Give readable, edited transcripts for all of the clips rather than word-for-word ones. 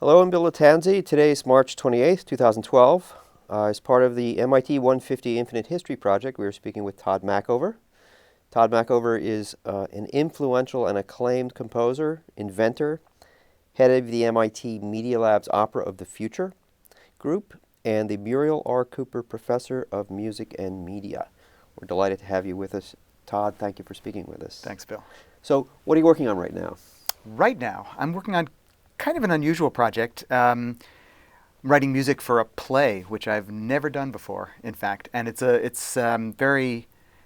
Hello, I'm Bill Latanzi. Today is March 28th, 2012. As part of the MIT 150 Infinite History Project, we are speaking with Tod Machover. Tod Machover is an influential and acclaimed composer, inventor, head of the MIT Media Lab's Opera of the Future group, and the Muriel R. Cooper Professor of Music and Media. We're delighted to have you with us. Tod, thank you for speaking with us. Thanks, Bill. So, what are you working on right now? Right now, I'm working on kind of an unusual project, writing music for a play, which I've never done before, in fact. And it's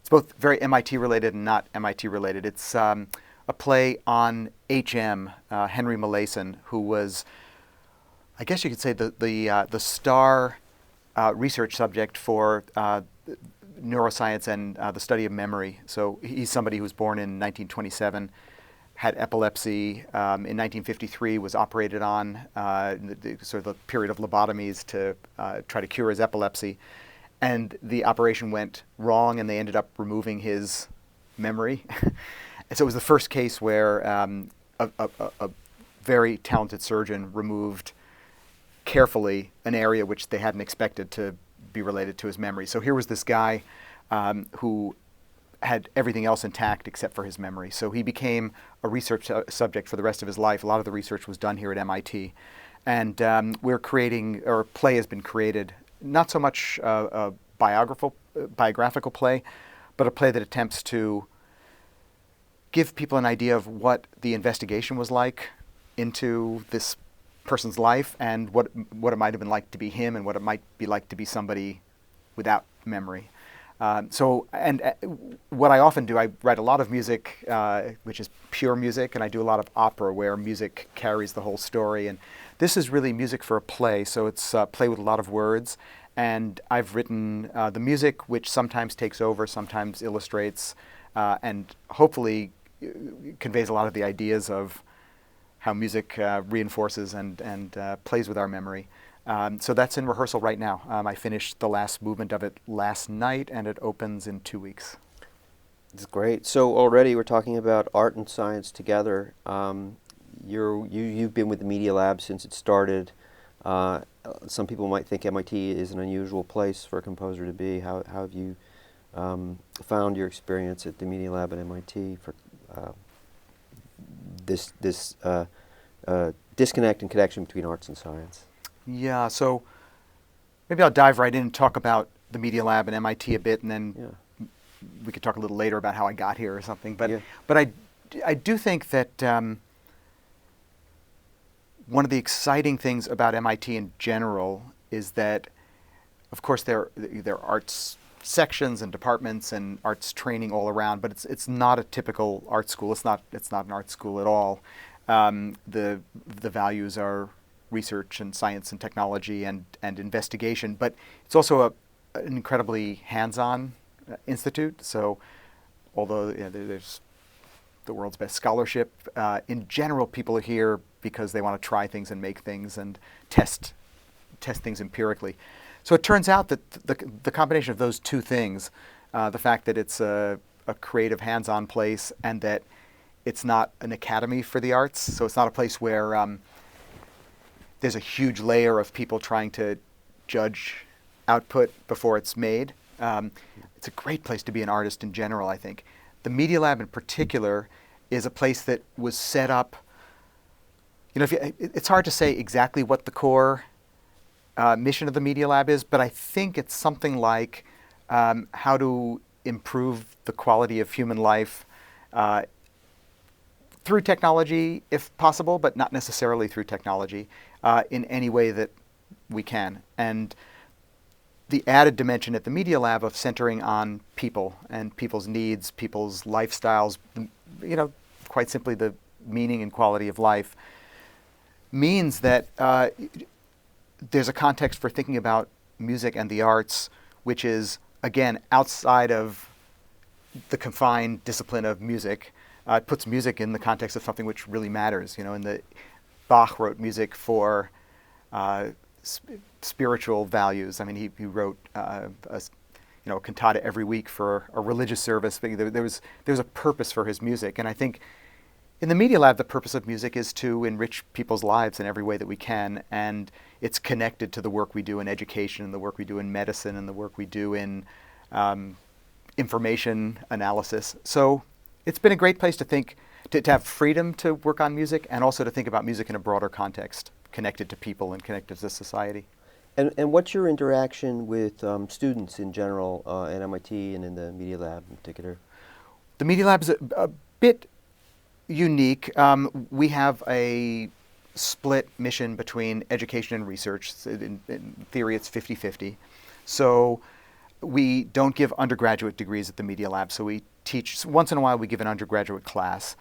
both very MIT related and not MIT related. It's a play on HM, Henry Molaison, who was, I guess you could say, the star research subject for neuroscience and the study of memory. So he's somebody who was born in 1927. Had epilepsy in 1953, was operated on sort of the period of lobotomies to try to cure his epilepsy. And the operation went wrong, and they ended up removing his memory. And so it was the first case where a very talented surgeon removed carefully an area which they hadn't expected to be related to his memory. So here was this guy who had everything else intact except for his memory. So he became a research subject for the rest of his life. A lot of the research was done here at MIT. And we're creating, or a play has been created, not so much a biographical play, but a play that attempts to give people an idea of what the investigation was like into this person's life and what it might have been like to be him and what it might be like to be somebody without memory. What I often do, I write a lot of music, which is pure music, and I do a lot of opera where music carries the whole story. And this is really music for a play, so it's a play with a lot of words. And I've written the music, which sometimes takes over, sometimes illustrates, and hopefully conveys a lot of the ideas of how music reinforces and plays with our memory. So that's in rehearsal right now. I finished the last movement of it last night, and it opens in 2 weeks. It's great. So already we're talking about art and science together. You've been with the Media Lab since it started. Some people might think MIT is an unusual place for a composer to be. How have you found your experience at the Media Lab at MIT for this disconnect and connection between arts and science? Yeah, so maybe I'll dive right in and talk about the Media Lab and MIT a bit, and then we could talk a little later about how I got here or something. But I do think that one of the exciting things about MIT in general is that, of course, there are arts sections and departments and arts training all around, but it's not a typical art school. It's not an art school at all. The values are research and science and technology and investigation, but it's also an incredibly hands-on institute. So although there's the world's best scholarship, in general people are here because they want to try things and make things and test things empirically. So it turns out that the combination of those two things, the fact that it's a creative hands-on place and that it's not an academy for the arts, so it's not a place where there's a huge layer of people trying to judge output before it's made. It's a great place to be an artist in general, I think. The Media Lab in particular is a place that was set up, it's hard to say exactly what the core mission of the Media Lab is, but I think it's something like how to improve the quality of human life through technology, if possible, but not necessarily through technology, in any way that we can. And the added dimension at the Media Lab of centering on people and people's needs, people's lifestyles, quite simply the meaning and quality of life, means that there's a context for thinking about music and the arts, which is, again, outside of the confined discipline of music. It puts music in the context of something which really matters. Bach wrote music for spiritual values. I mean, he wrote a cantata every week for a religious service. There was a purpose for his music, and I think In the Media Lab, the purpose of music is to enrich people's lives in every way that we can, and it's connected to the work we do in education, and the work we do in medicine, and the work we do in information analysis. So it's been a great place to think, to have freedom to work on music, and also to think about music in a broader context, connected to people and connected to society. And what's your interaction with students in general at MIT and in the Media Lab in particular? The Media Lab is a bit unique. We have a split mission between education and research. In theory, it's 50-50. So we don't give undergraduate degrees at the Media Lab. So we teach, once in a while we give an undergraduate class.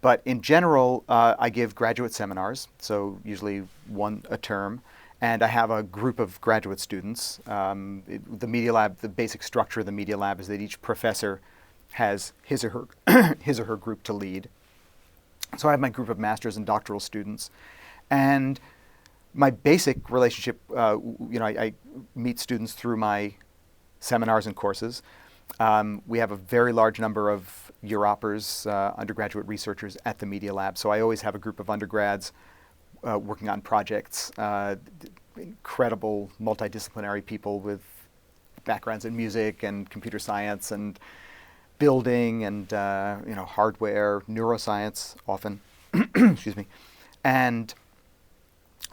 But in general, I give graduate seminars, so usually one a term. And I have a group of graduate students. The Media Lab, the basic structure of the Media Lab is that each professor has his or her group to lead. So I have my group of master's and doctoral students. And my basic relationship, I meet students through my seminars and courses. We have a very large number of Europers, undergraduate researchers at the Media Lab. So I always have a group of undergrads working on projects, incredible multidisciplinary people with backgrounds in music and computer science and building and hardware, neuroscience often, excuse me. And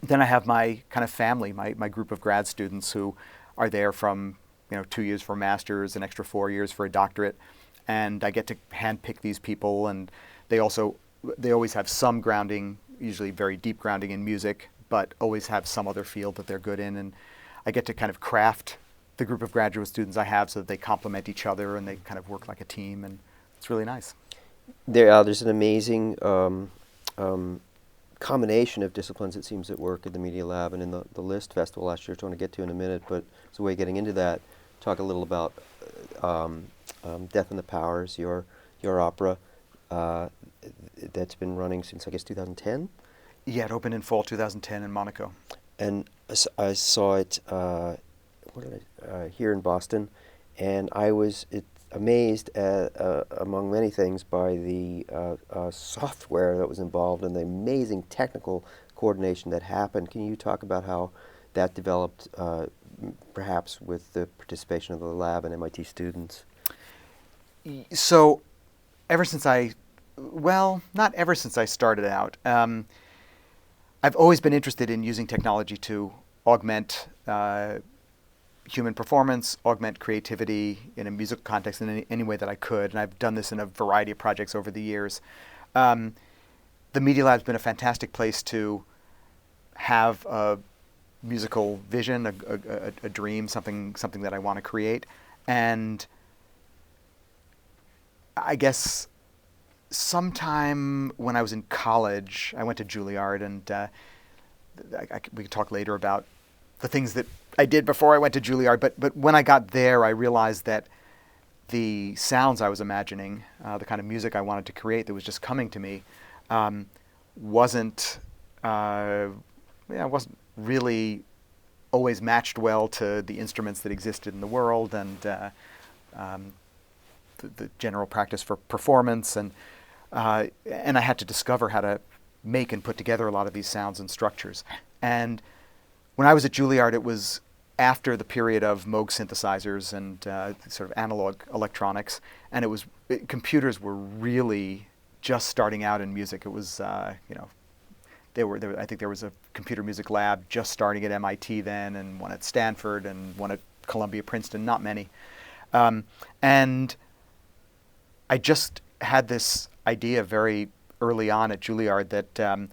then I have my kind of family, my group of grad students who are there from 2 years for a master's, an extra 4 years for a doctorate, and I get to handpick these people, and they always have some grounding, usually very deep grounding in music, but always have some other field that they're good in, and I get to kind of craft the group of graduate students I have so that they complement each other and they kind of work like a team, and it's really nice. There's an amazing combination of disciplines, it seems, at work at the Media Lab and in the List Festival last year, which I want to get to in a minute, but as a way of getting into that, talk a little about Death and the Powers, your opera that's been running since, I guess, 2010? Yeah, it opened in fall 2010 in Monaco. And I saw it here in Boston, and I was amazed among many things by the software that was involved and the amazing technical coordination that happened. Can you talk about how that developed, perhaps with the participation of the lab and MIT students? So ever since not ever since I started out, I've always been interested in using technology to augment human performance, augment creativity in a musical context in any way that I could, and I've done this in a variety of projects over the years. The Media Lab's been a fantastic place to have a musical vision, a dream, something that I want to create, and I guess sometime when I was in college, I went to Juilliard, and we could talk later about the things that I did before I went to Juilliard. But when I got there, I realized that the sounds I was imagining, the kind of music I wanted to create that was just coming to me, wasn't really always matched well to the instruments that existed in the world and the general practice for performance, and I had to discover how to make and put together a lot of these sounds and structures. And when I was at Juilliard, it was after the period of Moog synthesizers and sort of analog electronics, and computers were really just starting out in music. It was I think there was a computer music lab just starting at MIT then, and one at Stanford and one at Columbia, Princeton, not many. And I just had this idea very early on at Juilliard that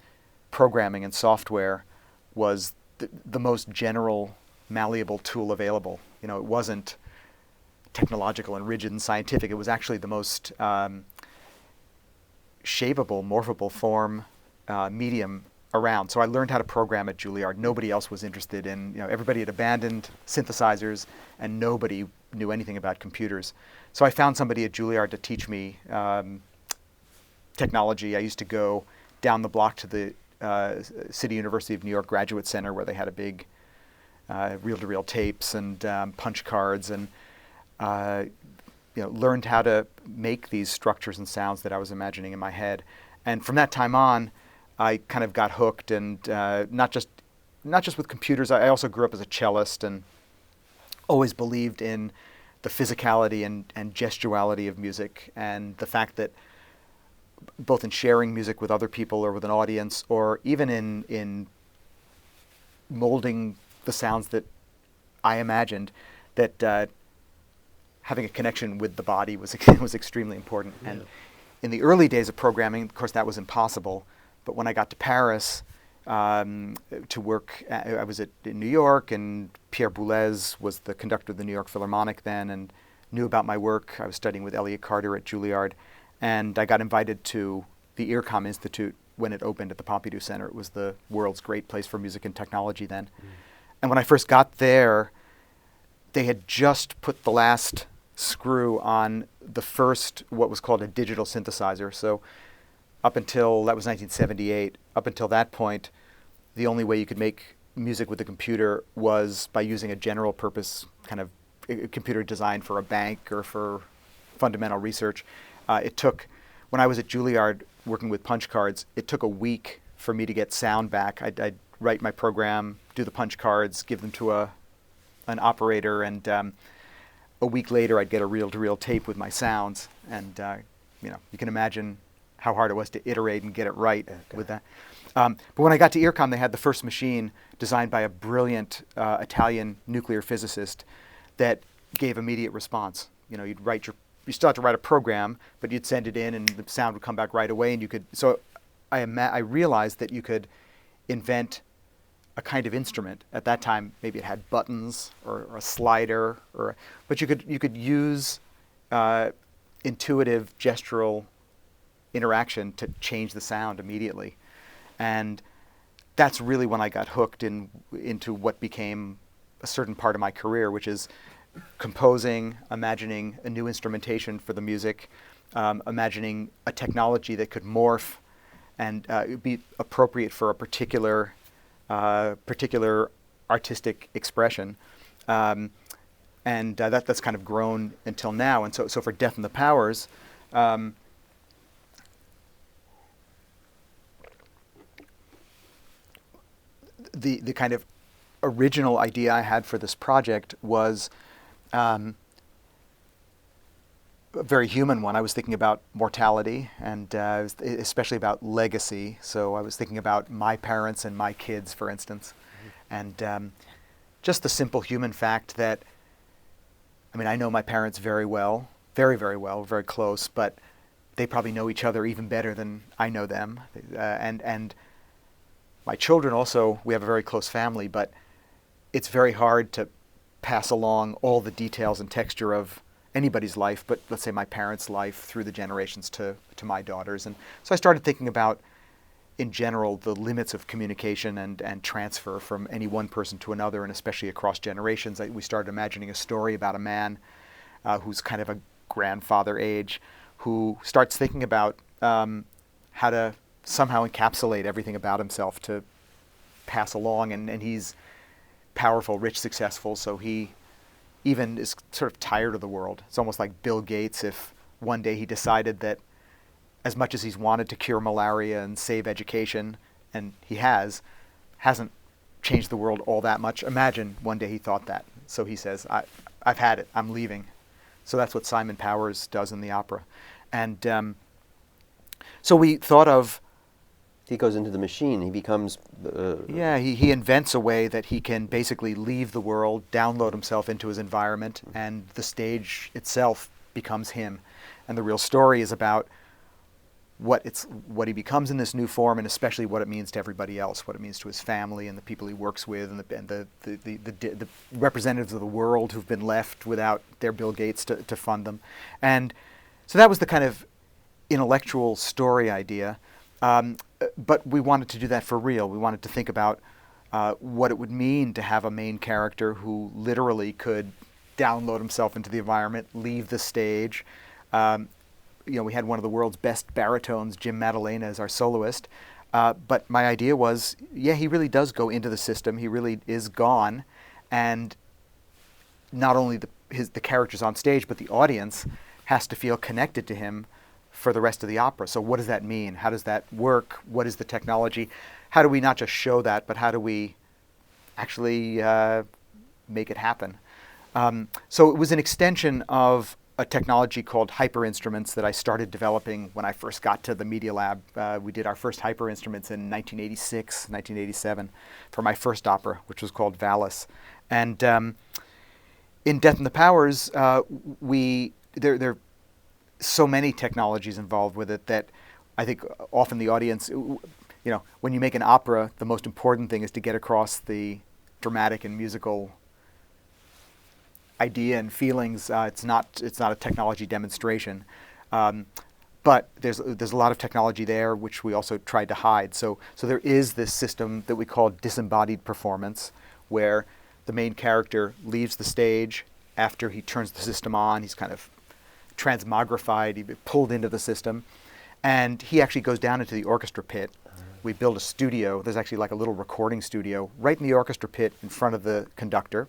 programming and software was the most general, malleable tool available. It wasn't technological and rigid and scientific. It was actually the most shapeable, morphable form medium around. So I learned how to program at Juilliard. Nobody else was interested in, everybody had abandoned synthesizers and nobody knew anything about computers. So I found somebody at Juilliard to teach me technology. I used to go down the block to the City University of New York Graduate Center, where they had a big reel-to-reel tapes and punch cards, and learned how to make these structures and sounds that I was imagining in my head. And from that time on, I kind of got hooked, and not just with computers. I also grew up as a cellist and always believed in the physicality and gestuality of music, and the fact that both in sharing music with other people or with an audience, or even in molding the sounds that I imagined, that having a connection with the body was was extremely important. Yeah. And in the early days of programming, of course, that was impossible. But when I got to Paris to work, I was in New York, and Pierre Boulez was the conductor of the New York Philharmonic then, and knew about my work. I was studying with Elliott Carter at Juilliard, and I got invited to the IRCAM Institute when it opened at the Pompidou Center. It was the world's great place for music and technology then. Mm. And when I first got there, they had just put the last screw on the first, what was called a digital synthesizer. So up until, that was 1978, up until that point, the only way you could make music with a computer was by using a general purpose kind of a computer designed for a bank or for fundamental research. It took, when I was at Juilliard working with punch cards, it took a week for me to get sound back. I'd write my program, do the punch cards, give them to an operator, and a week later I'd get a reel-to-reel tape with my sounds. And you can imagine how hard it was to iterate and get it right with that. But when I got to IRCAM, they had the first machine designed by a brilliant Italian nuclear physicist that gave immediate response. You'd you still had to write a program, but you'd send it in and the sound would come back right away, and you could, so I realized that you could invent a kind of instrument. At that time, maybe it had buttons or a slider, but you could use intuitive gestural interaction to change the sound immediately. And that's really when I got hooked into what became a certain part of my career, which is composing, imagining a new instrumentation for the music, imagining a technology that could morph and be appropriate for a particular artistic expression. And that's kind of grown until now. And so for Death and the Powers, the kind of original idea I had for this project was a very human one. I was thinking about mortality and especially about legacy. So I was thinking about my parents and my kids, for instance. Mm-hmm. And just the simple human fact that, I know my parents very well, very, very well, very close, but they probably know each other even better than I know them. And my children also, we have a very close family, but it's very hard to pass along all the details and texture of anybody's life, but let's say my parents' life through the generations to my daughters. And so I started thinking about, in general, the limits of communication and transfer from any one person to another, and especially across generations. We started imagining a story about a man who's kind of a grandfather age, who starts thinking about how to somehow encapsulate everything about himself to pass along, and he's powerful, rich, successful, so he even is sort of tired of the world. It's almost like Bill Gates if one day he decided that as much as he's wanted to cure malaria and save education, and he hasn't changed the world all that much. Imagine one day he thought that. So he says, I've had it, I'm leaving. So that's what Simon Powers does in the opera. And so we thought of, he goes into the machine. He becomes... he invents a way that he can basically leave the world, download himself into his environment, and the stage itself becomes him. And the real story is about what he becomes in this new form, and especially what it means to everybody else, what it means to his family and the people he works with, and the representatives of the world who've been left without their Bill Gates to fund them. And so that was the kind of intellectual story idea. But we wanted to do that for real. We wanted to think about what it would mean to have a main character who literally could download himself into the environment, leave the stage. We had one of the world's best baritones, Jim Maddalena, as our soloist. But my idea was, he really does go into the system. He really is gone. And not only the characters on stage, but the audience has to feel connected to him for the rest of the opera. So what does that mean? How does that work? What is the technology? How do we not just show that, but how do we actually make it happen? So it was an extension of a technology called hyper instruments that I started developing when I first got to the Media Lab. We did our first hyper instruments in 1986, 1987 for my first opera, which was called Valis. And in Death and the Powers, there are so many technologies involved with it that I think often the audience, when you make an opera, the most important thing is to get across the dramatic and musical idea and feelings. It's not a technology demonstration, but there's a lot of technology there which we also tried to hide. So there is this system that we call disembodied performance, where the main character leaves the stage after he turns the system on. He's kind of transmogrified, he's pulled into the system, and he actually goes down into the orchestra pit. We build a studio. There's actually like a little recording studio right in the orchestra pit in front of the conductor.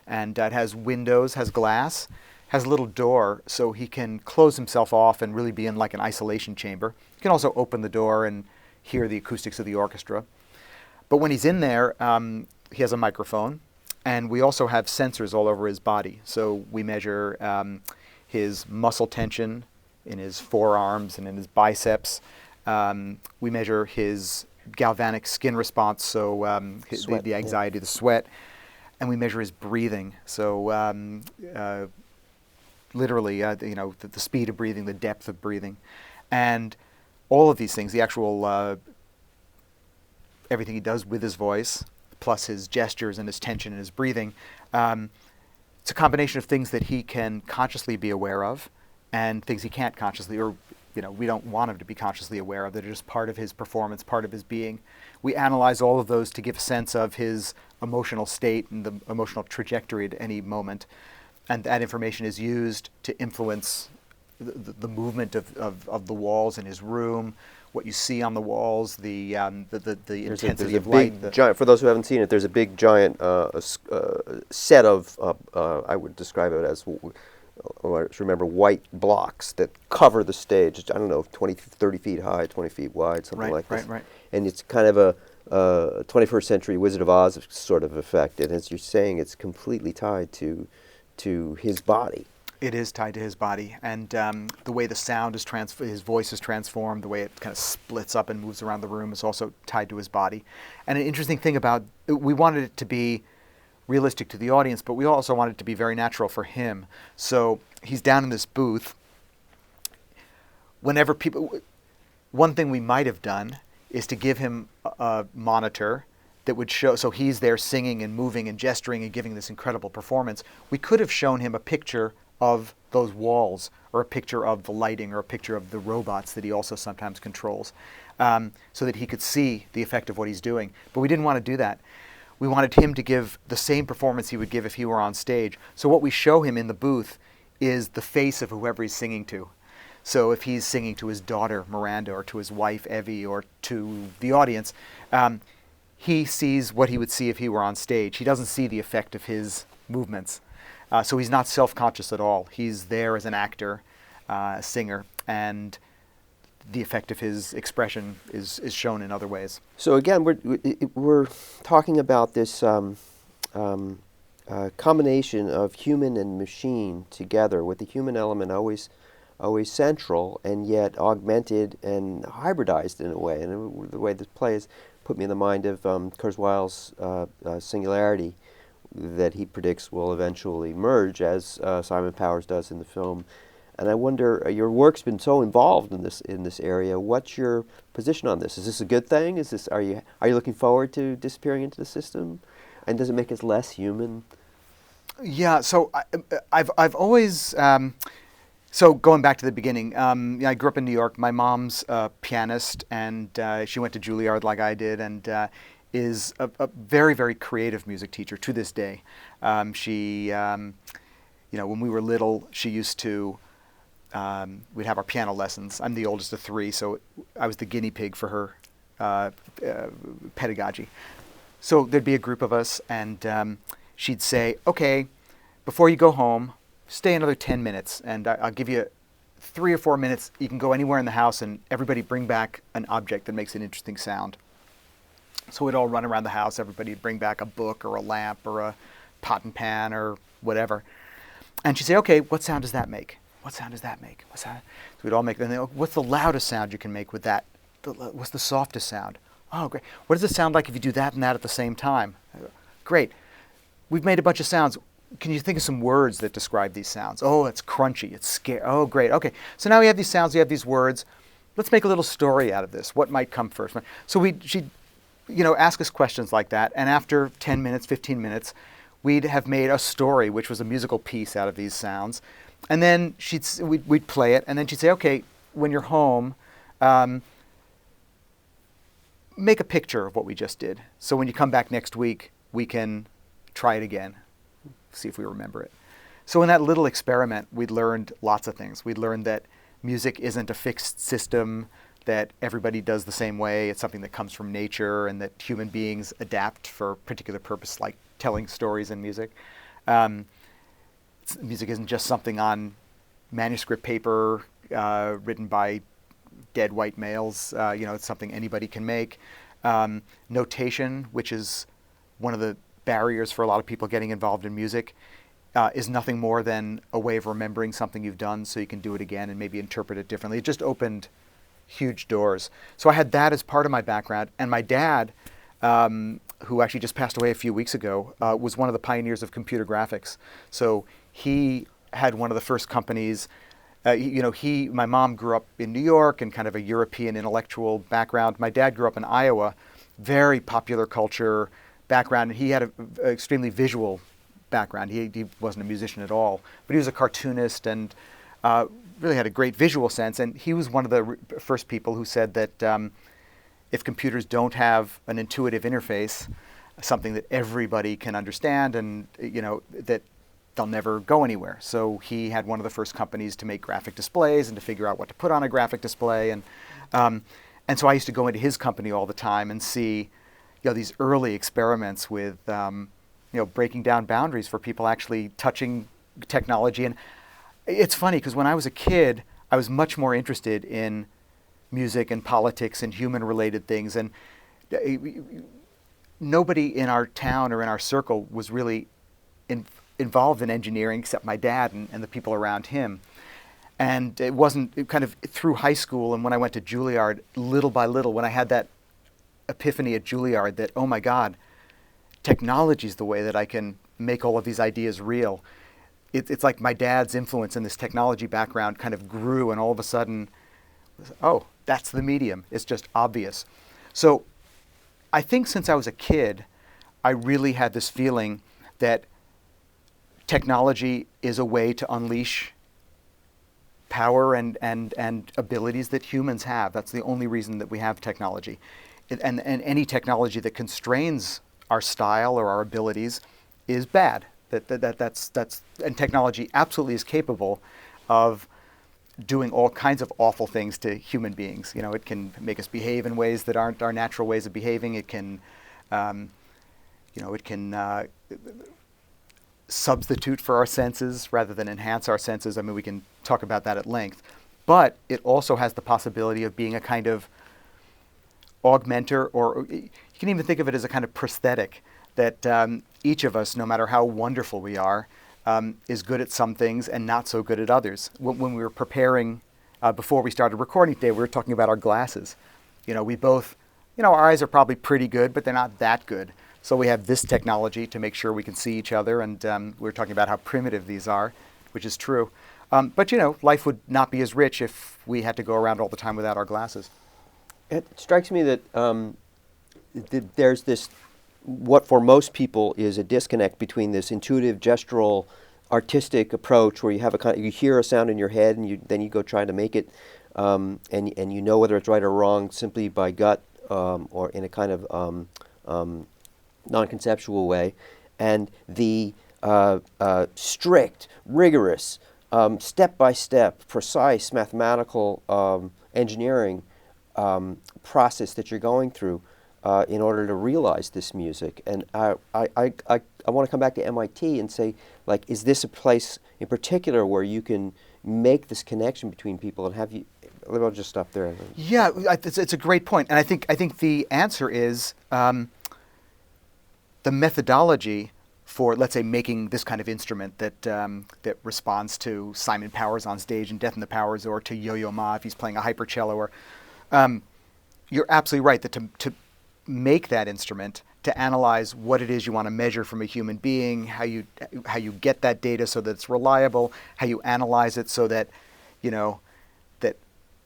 And it has windows, has glass, has a little door so he can close himself off and really be in like an isolation chamber. He can also open the door and hear the acoustics of the orchestra. But when he's in there, he has a microphone, and we also have sensors all over his body. So we measure his muscle tension in his forearms and in his biceps. We measure his galvanic skin response, so the anxiety, the sweat. And we measure his breathing. So literally, the speed of breathing, the depth of breathing. And all of these things, the actual, everything he does with his voice, plus his gestures and his tension and his breathing, it's a combination of things that he can consciously be aware of and things he can't consciously, or we don't want him to be consciously aware of, that are just part of his performance, part of his being. We analyze all of those to give a sense of his emotional state and the emotional trajectory at any moment. And that information is used to influence the movement of the walls in his room, what you see on the walls, the intensity of light. Giant, for those who haven't seen it, there's a big giant set of, I would describe it as, I remember, white blocks that cover the stage. I don't know, 20, 30 feet high, 20 feet wide, something like this. Right. And it's kind of a 21st century Wizard of Oz sort of effect. And as you're saying, it's completely tied to his body. It is tied to his body, and the way the sound is his voice is transformed, the way it kind of splits up and moves around the room is also tied to his body. And an interesting thing about, we wanted it to be realistic to the audience, but we also wanted it to be very natural for him. So he's down in this booth. Whenever one thing we might have done is to give him a monitor that would show, so he's there singing and moving and gesturing and giving this incredible performance. We could have shown him a picture of those walls, or a picture of the lighting, or a picture of the robots that he also sometimes controls, so that he could see the effect of what he's doing. But we didn't want to do that. We wanted him to give the same performance he would give if he were on stage. So what we show him in the booth is the face of whoever he's singing to. So if he's singing to his daughter, Miranda, or to his wife, Evie, or to the audience, he sees what he would see if he were on stage. He doesn't see the effect of his movements. So he's not self-conscious at all. He's there as an actor, a singer, and the effect of his expression is shown in other ways. So again, we're talking about this combination of human and machine together, with the human element always central, and yet augmented and hybridized in a way. And the way this play has put me in the mind of Kurzweil's singularity, that he predicts will eventually merge, as Simon Powers does in the film. And I wonder, your work's been so involved in this area. What's your position on this? Is this a good thing? Are you looking forward to disappearing into the system? And does it make us less human? Yeah. So I've always. So going back to the beginning, I grew up in New York. My mom's a pianist, and she went to Juilliard like I did, and is a very, very creative music teacher to this day. She, when we were little, she used to, we'd have our piano lessons. I'm the oldest of three, so I was the guinea pig for her pedagogy. So there'd be a group of us, and she'd say, okay, before you go home, stay another 10 minutes, and I'll give you 3 or 4 minutes, you can go anywhere in the house and everybody bring back an object that makes an interesting sound. So we'd all run around the house. Everybody would bring back a book or a lamp or a pot and pan or whatever. And she'd say, okay, what sound does that make? What sound does that make? What sound? So we'd all make, and then, what's the loudest sound you can make with that? What's the softest sound? Oh, great. What does it sound like if you do that and that at the same time? Great. We've made a bunch of sounds. Can you think of some words that describe these sounds? Oh, it's crunchy. It's scary. Oh, great. Okay. So now we have these sounds. We have these words. Let's make a little story out of this. What might come first? So she'd, ask us questions like that. And after 10 minutes, 15 minutes, we'd have made a story, which was a musical piece out of these sounds. And then we'd play it. And then she'd say, okay, when you're home, make a picture of what we just did. So when you come back next week, we can try it again, see if we remember it. So in that little experiment, we learned lots of things. We learned that music isn't a fixed system, that everybody does the same way. It's something that comes from nature, and that human beings adapt for a particular purpose, like telling stories in music. Music isn't just something on manuscript paper written by dead white males. It's something anybody can make. Notation, which is one of the barriers for a lot of people getting involved in music, is nothing more than a way of remembering something you've done so you can do it again and maybe interpret it differently. It just opened huge doors. So I had that as part of my background. And my dad, who actually just passed away a few weeks ago, was one of the pioneers of computer graphics. So he had one of the first companies. My mom grew up in New York and kind of a European intellectual background. My dad grew up in Iowa, very popular culture background. And he had an extremely visual background. He wasn't a musician at all, but he was a cartoonist and really had a great visual sense. And he was one of the first people who said that if computers don't have an intuitive interface, something that everybody can understand, and that they'll never go anywhere. So he had one of the first companies to make graphic displays and to figure out what to put on a graphic display. And so I used to go into his company all the time and see these early experiments with breaking down boundaries for people actually touching technology. And it's funny because when I was a kid, I was much more interested in music and politics and human-related things. And nobody in our town or in our circle was really involved in engineering except my dad and the people around him. And it wasn't kind of through high school and when I went to Juilliard, little by little, when I had that epiphany at Juilliard that, oh my God, technology is the way that I can make all of these ideas real. It's like my dad's influence in this technology background kind of grew, and all of a sudden, oh, that's the medium. It's just obvious. So I think since I was a kid, I really had this feeling that technology is a way to unleash power and abilities that humans have. That's the only reason that we have technology. And any technology that constrains our style or our abilities is bad. And technology absolutely is capable of doing all kinds of awful things to human beings. It can make us behave in ways that aren't our natural ways of behaving. It can, substitute for our senses rather than enhance our senses. I mean, we can talk about that at length. But it also has the possibility of being a kind of augmenter, or you can even think of it as a kind of prosthetic that each of us, no matter how wonderful we are, is good at some things and not so good at others. When we were preparing, before we started recording today, we were talking about our glasses. We both, our eyes are probably pretty good, but they're not that good. So we have this technology to make sure we can see each other, and we were talking about how primitive these are, which is true. But life would not be as rich if we had to go around all the time without our glasses. It strikes me that there's this, what for most people is a disconnect between this intuitive, gestural, artistic approach where you have you hear a sound in your head and then you go try to make it, and you know whether it's right or wrong simply by gut or in a kind of non-conceptual way, and the strict, rigorous, step-by-step, precise mathematical engineering process that you're going through in order to realize this music. And I want to come back to MIT and say, is this a place in particular where you can make this connection between people and have you? I'll just stop there. Yeah, it's a great point, and I think the answer is the methodology for, let's say, making this kind of instrument that that responds to Simon Powers on stage in Death and the Powers, or to Yo-Yo Ma if he's playing a hypercello. Or you're absolutely right that to make that instrument, to analyze what it is you want to measure from a human being, how you get that data so that it's reliable, how you analyze it so that that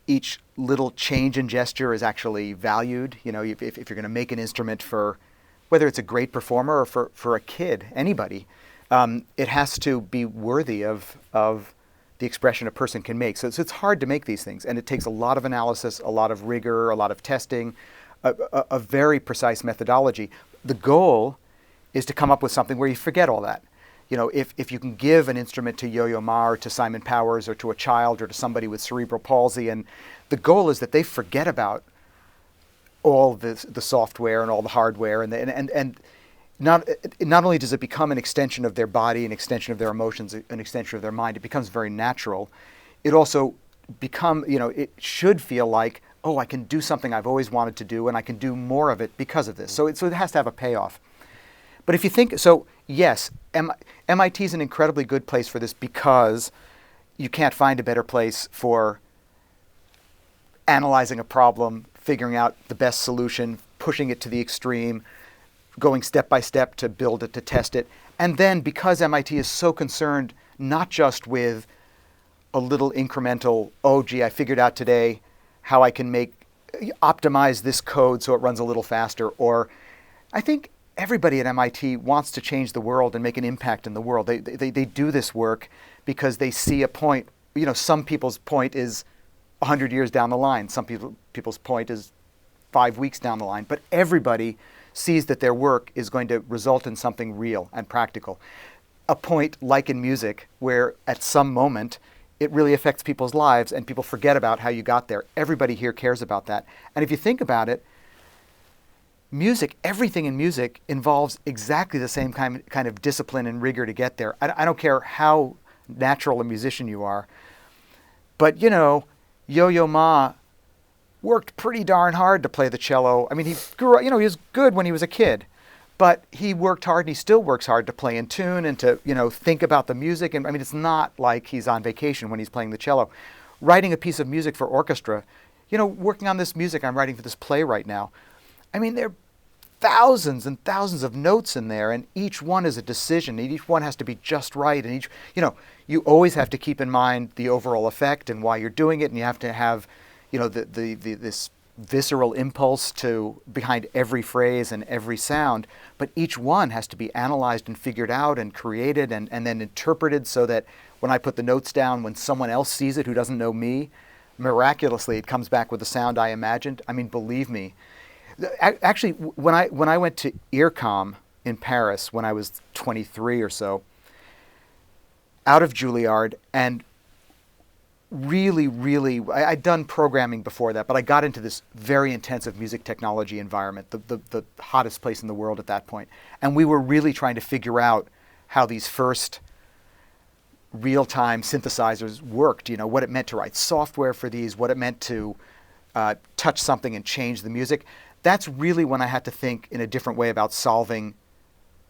each little change in gesture is actually valued. If you're going to make an instrument for, whether it's a great performer or for a kid, anybody, it has to be worthy of the expression a person can make. So it's hard to make these things, and it takes a lot of analysis, a lot of rigor, a lot of testing, a very precise methodology. The goal is to come up with something where you forget all that. If you can give an instrument to Yo-Yo Ma or to Simon Powers or to a child or to somebody with cerebral palsy, and the goal is that they forget about all the software and all the hardware, and not only does it become an extension of their body, an extension of their emotions, an extension of their mind, it becomes very natural. It also it should feel like, oh, I can do something I've always wanted to do, and I can do more of it because of this. So it has to have a payoff. But if you think, so yes, MIT is an incredibly good place for this, because you can't find a better place for analyzing a problem, figuring out the best solution, pushing it to the extreme, going step by step to build it, to test it. And then, because MIT is so concerned not just with a little incremental, oh gee, I figured out today how I can optimize this code so it runs a little faster, or I think everybody at MIT wants to change the world and make an impact in the world. They do this work because they see a point. Some people's point is 100 years down the line. Some people's point is 5 weeks down the line. But everybody sees that their work is going to result in something real and practical. A point like in music, where at some moment it really affects people's lives and people forget about how you got there. Everybody here cares about that. And if you think about it, music, everything in music involves exactly the same kind of discipline and rigor to get there. I don't care how natural a musician you are, but Yo-Yo Ma worked pretty darn hard to play the cello. I mean, he grew up, he was good when he was a kid, but he worked hard, and he still works hard to play in tune and to, think about the music. And I mean, it's not like he's on vacation when he's playing the cello. Writing a piece of music for orchestra, working on this music I'm writing for this play right now. I mean, there are thousands and thousands of notes in there, and each one is a decision, and each one has to be just right. And you always have to keep in mind the overall effect and why you're doing it, and you have to have, this visceral impulse behind every phrase and every sound. But each one has to be analyzed and figured out and created and then interpreted, so that when I put the notes down, when someone else sees it who doesn't know me, miraculously it comes back with the sound I imagined. I mean, believe me. Actually, when I went to IRCAM in Paris when I was 23 or so, out of Juilliard, and really, I'd done programming before that, but I got into this very intensive music technology environment, the hottest place in the world at that point. And we were really trying to figure out how these first real-time synthesizers worked, what it meant to write software for these, what it meant to touch something and change the music. That's really when I had to think in a different way about solving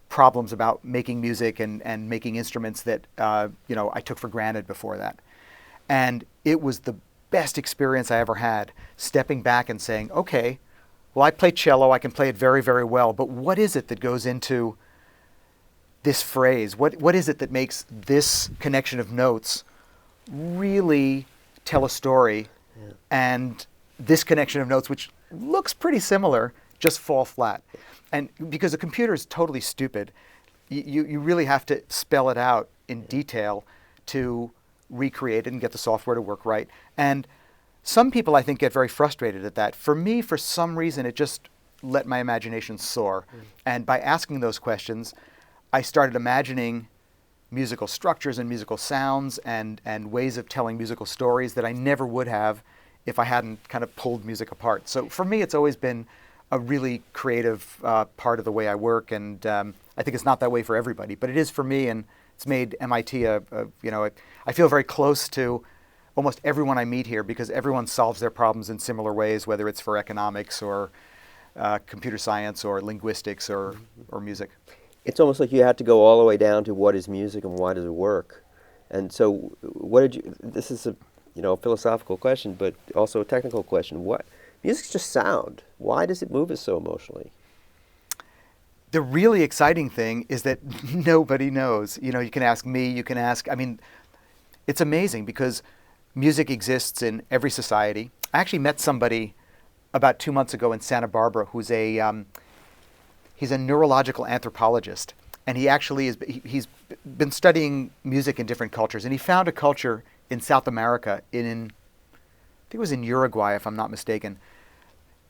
problems about making music and making instruments that I took for granted before that. And it was the best experience I ever had, stepping back and saying, okay, well, I play cello, I can play it very, very well, but what is it that goes into this phrase? What is it that makes this connection of notes really tell a story, and this connection of notes, which looks pretty similar, just fall flat? And because the computer is totally stupid, you really have to spell it out in detail to recreate it and get the software to work right. And some people, I think, get very frustrated at that. For me, for some reason, it just let my imagination soar. And by asking those questions, I started imagining musical structures and musical sounds and ways of telling musical stories that I never would have if I hadn't kind of pulled music apart. So for me, it's always been a really creative part of the way I work, and I think it's not that way for everybody, but it is for me, and It's made MIT I feel very close to almost everyone I meet here because everyone solves their problems in similar ways, whether it's for economics or computer science or linguistics or music. It's almost like you have to go all the way down to what is music and why does it work. And so, what did you? This is a philosophical question, but also a technical question. What music's just sound. Why does it move us so emotionally? The really exciting thing is that nobody knows. You can ask me. You can ask. I mean, it's amazing because music exists in every society. I actually met somebody about 2 months ago in Santa Barbara who's he's a neurological anthropologist, and he actually he's been studying music in different cultures, and he found a culture in South America I think it was in Uruguay, if I'm not mistaken.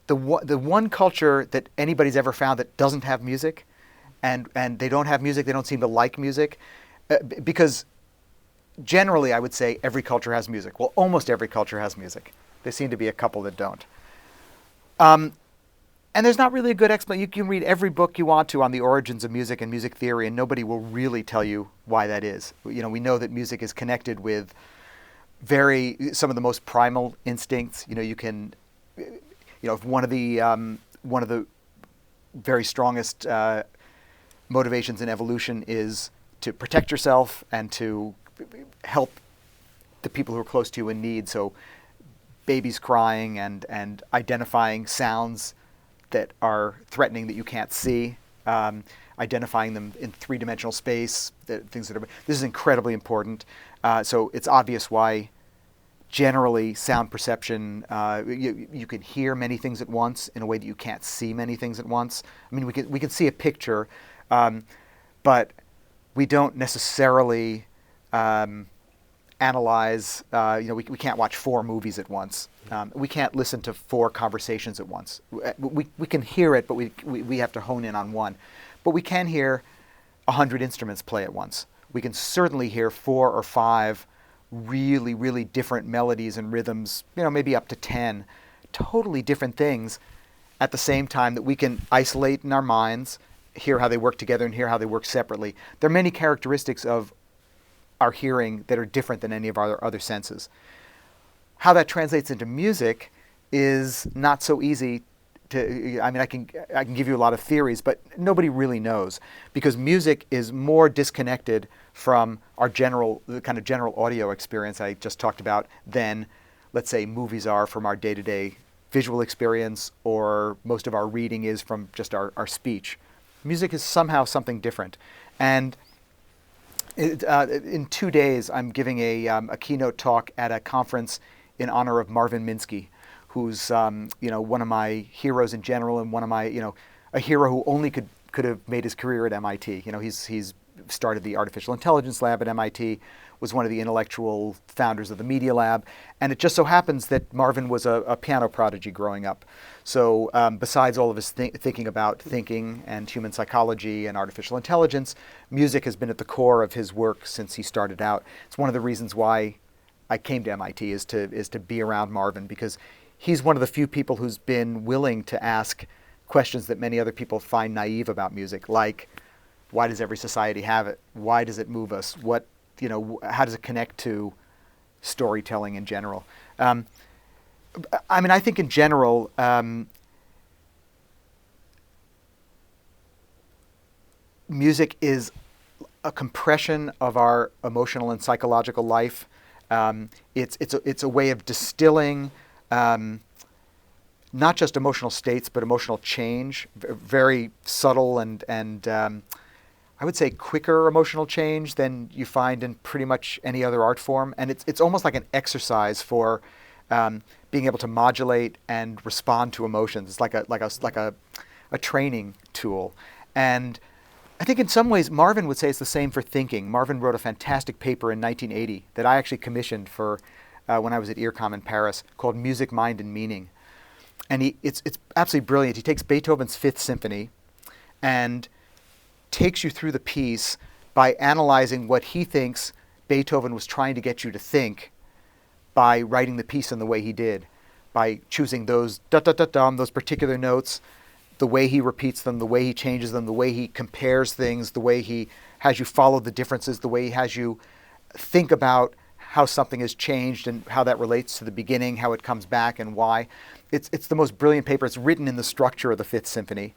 The one culture that anybody's ever found that doesn't have music, and they don't have music, they don't seem to like music, because generally I would say every culture has music. Well, almost every culture has music. There seem to be a couple that don't. And there's not really a good explanation. You can read every book you want to on the origins of music and music theory, and nobody will really tell you why that is. We know that music is connected with some of the most primal instincts. If one of the very strongest motivations in evolution is to protect yourself and to help the people who are close to you in need. So babies crying and identifying sounds that are threatening that you can't see, identifying them in three-dimensional space, this is incredibly important. So it's obvious why generally sound perception, you can hear many things at once in a way that you can't see many things at once. I mean, we can see a picture, but we don't necessarily analyze. We can't watch 4 movies at once. We can't listen to 4 conversations at once. We can hear it, but we have to hone in on one. But we can hear 100 instruments play at once. We can certainly hear 4 or 5 really, really different melodies and rhythms, maybe up to 10, totally different things at the same time that we can isolate in our minds, hear how they work together and hear how they work separately. There are many characteristics of our hearing that are different than any of our other senses. How that translates into music is not so easy to, I can give you a lot of theories, but nobody really knows because music is more disconnected from the kind of general audio experience I just talked about than, let's say, movies are from our day-to-day visual experience, or most of our reading is from just our speech. Music is somehow something different. And in 2 days, I'm giving a keynote talk at a conference in honor of Marvin Minsky, who's one of my heroes in general, and one of my a hero who only could have made his career at MIT. He's started the Artificial Intelligence Lab at MIT, was one of the intellectual founders of the Media Lab, and it just so happens that Marvin was a piano prodigy growing up. So besides all of his thinking about thinking and human psychology and artificial intelligence, music has been at the core of his work since he started out. It's one of the reasons why I came to MIT is to be around Marvin, because he's one of the few people who's been willing to ask questions that many other people find naive about music, like, why does every society have it? Why does it move us? How does it connect to storytelling in general? I think in general, music is a compression of our emotional and psychological life. It's a way of distilling not just emotional states, but emotional change, very subtle and I would say quicker emotional change than you find in pretty much any other art form. And it's almost like an exercise for being able to modulate and respond to emotions. It's like a training tool. And I think in some ways Marvin would say it's the same for thinking. Marvin wrote a fantastic paper in 1980 that I actually commissioned for when I was at IRCAM in Paris, called Music, Mind, and Meaning. And it's absolutely brilliant. He takes Beethoven's Fifth Symphony and takes you through the piece by analyzing what he thinks Beethoven was trying to get you to think by writing the piece in the way he did, by choosing those those particular notes, the way he repeats them, the way he changes them, the way he compares things, the way he has you follow the differences, the way he has you think about how something has changed and how that relates to the beginning, how it comes back and why. It's the most brilliant paper. It's written in the structure of the Fifth Symphony.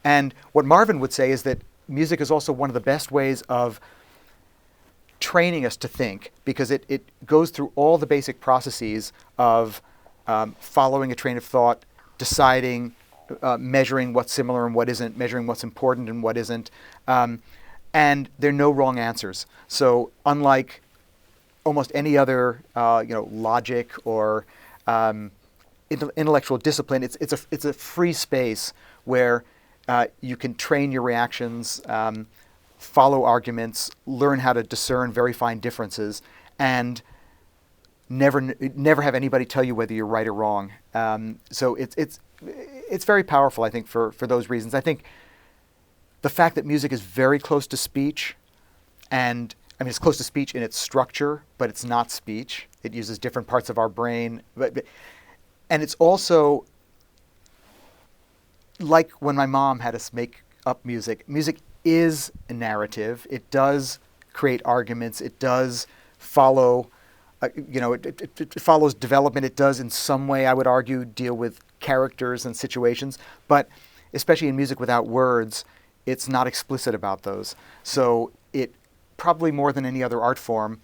And what Marvin would say is that music is also one of the best ways of training us to think, because it goes through all the basic processes of following a train of thought, deciding, measuring what's similar and what isn't, measuring what's important and what isn't. And there are no wrong answers. So unlike almost any other logic or intellectual discipline, it's a free space where you can train your reactions, follow arguments, learn how to discern very fine differences, and never have anybody tell you whether you're right or wrong. So it's very powerful, I think, for those reasons. I think the fact that music is very close to speech, and I mean it's close to speech in its structure, but it's not speech. It uses different parts of our brain, and it's also like when my mom had us make up music. Music is a narrative. It does create arguments. It does follow, it follows development. It does in some way, I would argue, deal with characters and situations. But especially in music without words, it's not explicit about those. So it probably more than any other art form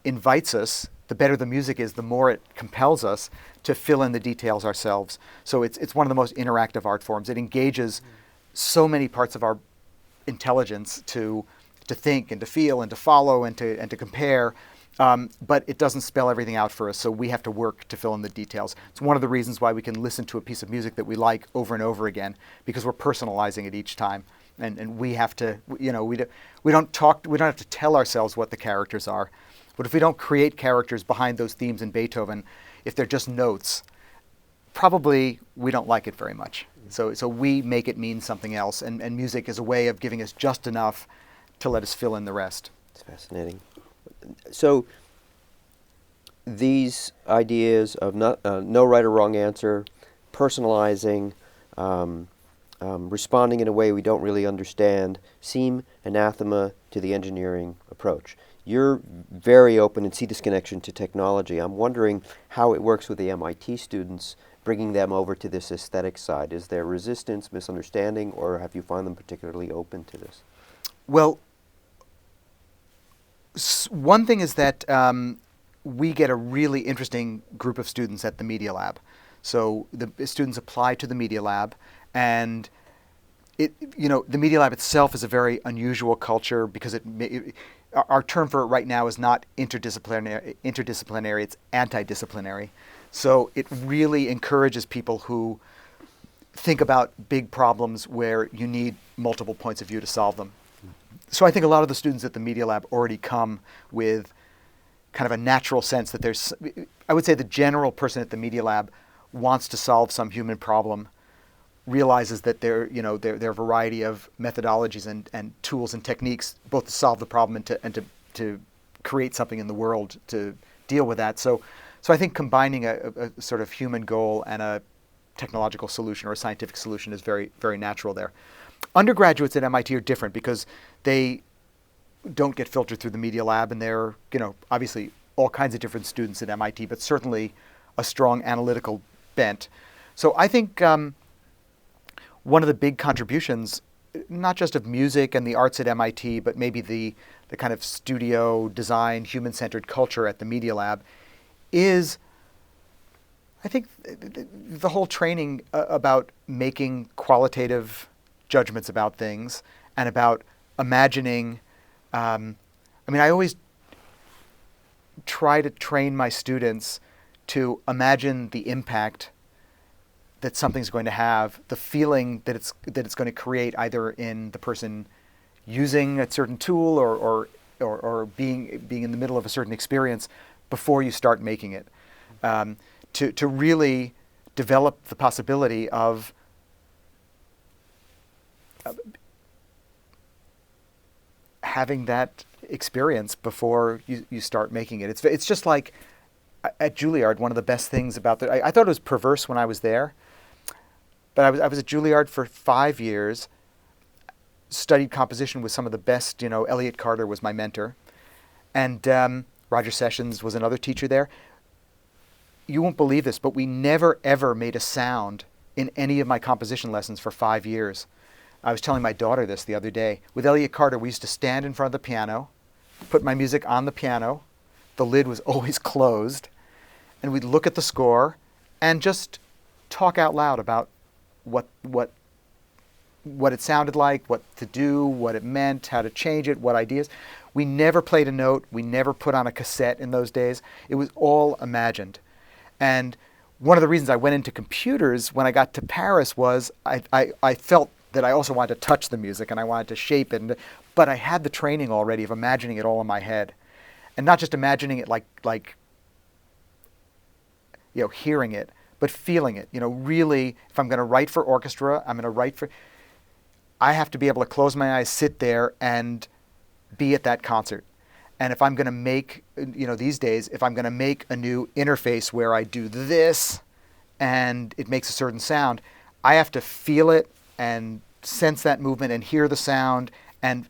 invites us. The better the music is, the more it compels us to fill in the details ourselves. So it's one of the most interactive art forms. It engages so many parts of our intelligence to think and to feel and to follow and to compare, but it doesn't spell everything out for us. So we have to work to fill in the details. It's one of the reasons why we can listen to a piece of music that we like over and over again, because we're personalizing it each time. And we have to, we don't have to tell ourselves what the characters are. But if we don't create characters behind those themes in Beethoven, if they're just notes, probably we don't like it very much. So we make it mean something else, and music is a way of giving us just enough to let us fill in the rest. It's fascinating. So these ideas of no right or wrong answer, personalizing, responding in a way we don't really understand, seem anathema to the engineering approach. You're very open and see this connection to technology. I'm wondering how it works with the MIT students, bringing them over to this aesthetic side. Is there resistance, misunderstanding, or have you found them particularly open to this? Well, one thing is that we get a really interesting group of students at the Media Lab. So the students apply to the Media Lab, and the Media Lab itself is a very unusual culture because our term for it right now is not interdisciplinary, it's antidisciplinary. So it really encourages people who think about big problems where you need multiple points of view to solve them. So I think a lot of the students at the Media Lab already come with kind of a natural sense that I would say the general person at the Media Lab wants to solve some human problem, realizes that there are a variety of methodologies and tools and techniques both to solve the problem and to create something in the world to deal with that. So I think combining a sort of human goal and a technological solution or a scientific solution is very, very natural there. Undergraduates at MIT are different because they don't get filtered through the Media Lab, and there are obviously all kinds of different students at MIT, but certainly a strong analytical bent. So I think one of the big contributions, not just of music and the arts at MIT, but maybe the kind of studio design, human-centered culture at the Media Lab, is, I think, the whole training about making qualitative judgments about things and about imagining. I always try to train my students to imagine the impact that something's going to have, the feeling that it's going to create, either in the person using a certain tool or being in the middle of a certain experience before you start making it, to really develop the possibility of having that experience before you start making it. It's just like at Juilliard, one of the best things about I thought it was perverse when I was there, But I was at Juilliard for 5 years, studied composition with some of the best. Elliott Carter was my mentor, and Roger Sessions was another teacher there. You won't believe this, but we never ever made a sound in any of my composition lessons for 5 years. I was telling my daughter this the other day. With Elliott Carter, we used to stand in front of the piano, put my music on the piano. The lid was always closed, and we'd look at the score and just talk out loud about what it sounded like, what to do, what it meant, how to change it, what ideas. We never played a note. We never put on a cassette in those days. It was all imagined. And one of the reasons I went into computers when I got to Paris was I felt that I also wanted to touch the music and I wanted to shape it. But I had the training already of imagining it all in my head. And not just imagining it like hearing it, but feeling it. Really, if I'm going to write for orchestra, I have to be able to close my eyes, sit there, and be at that concert. And if I'm going to make, these days, if I'm going to make a new interface where I do this and it makes a certain sound, I have to feel it and sense that movement and hear the sound and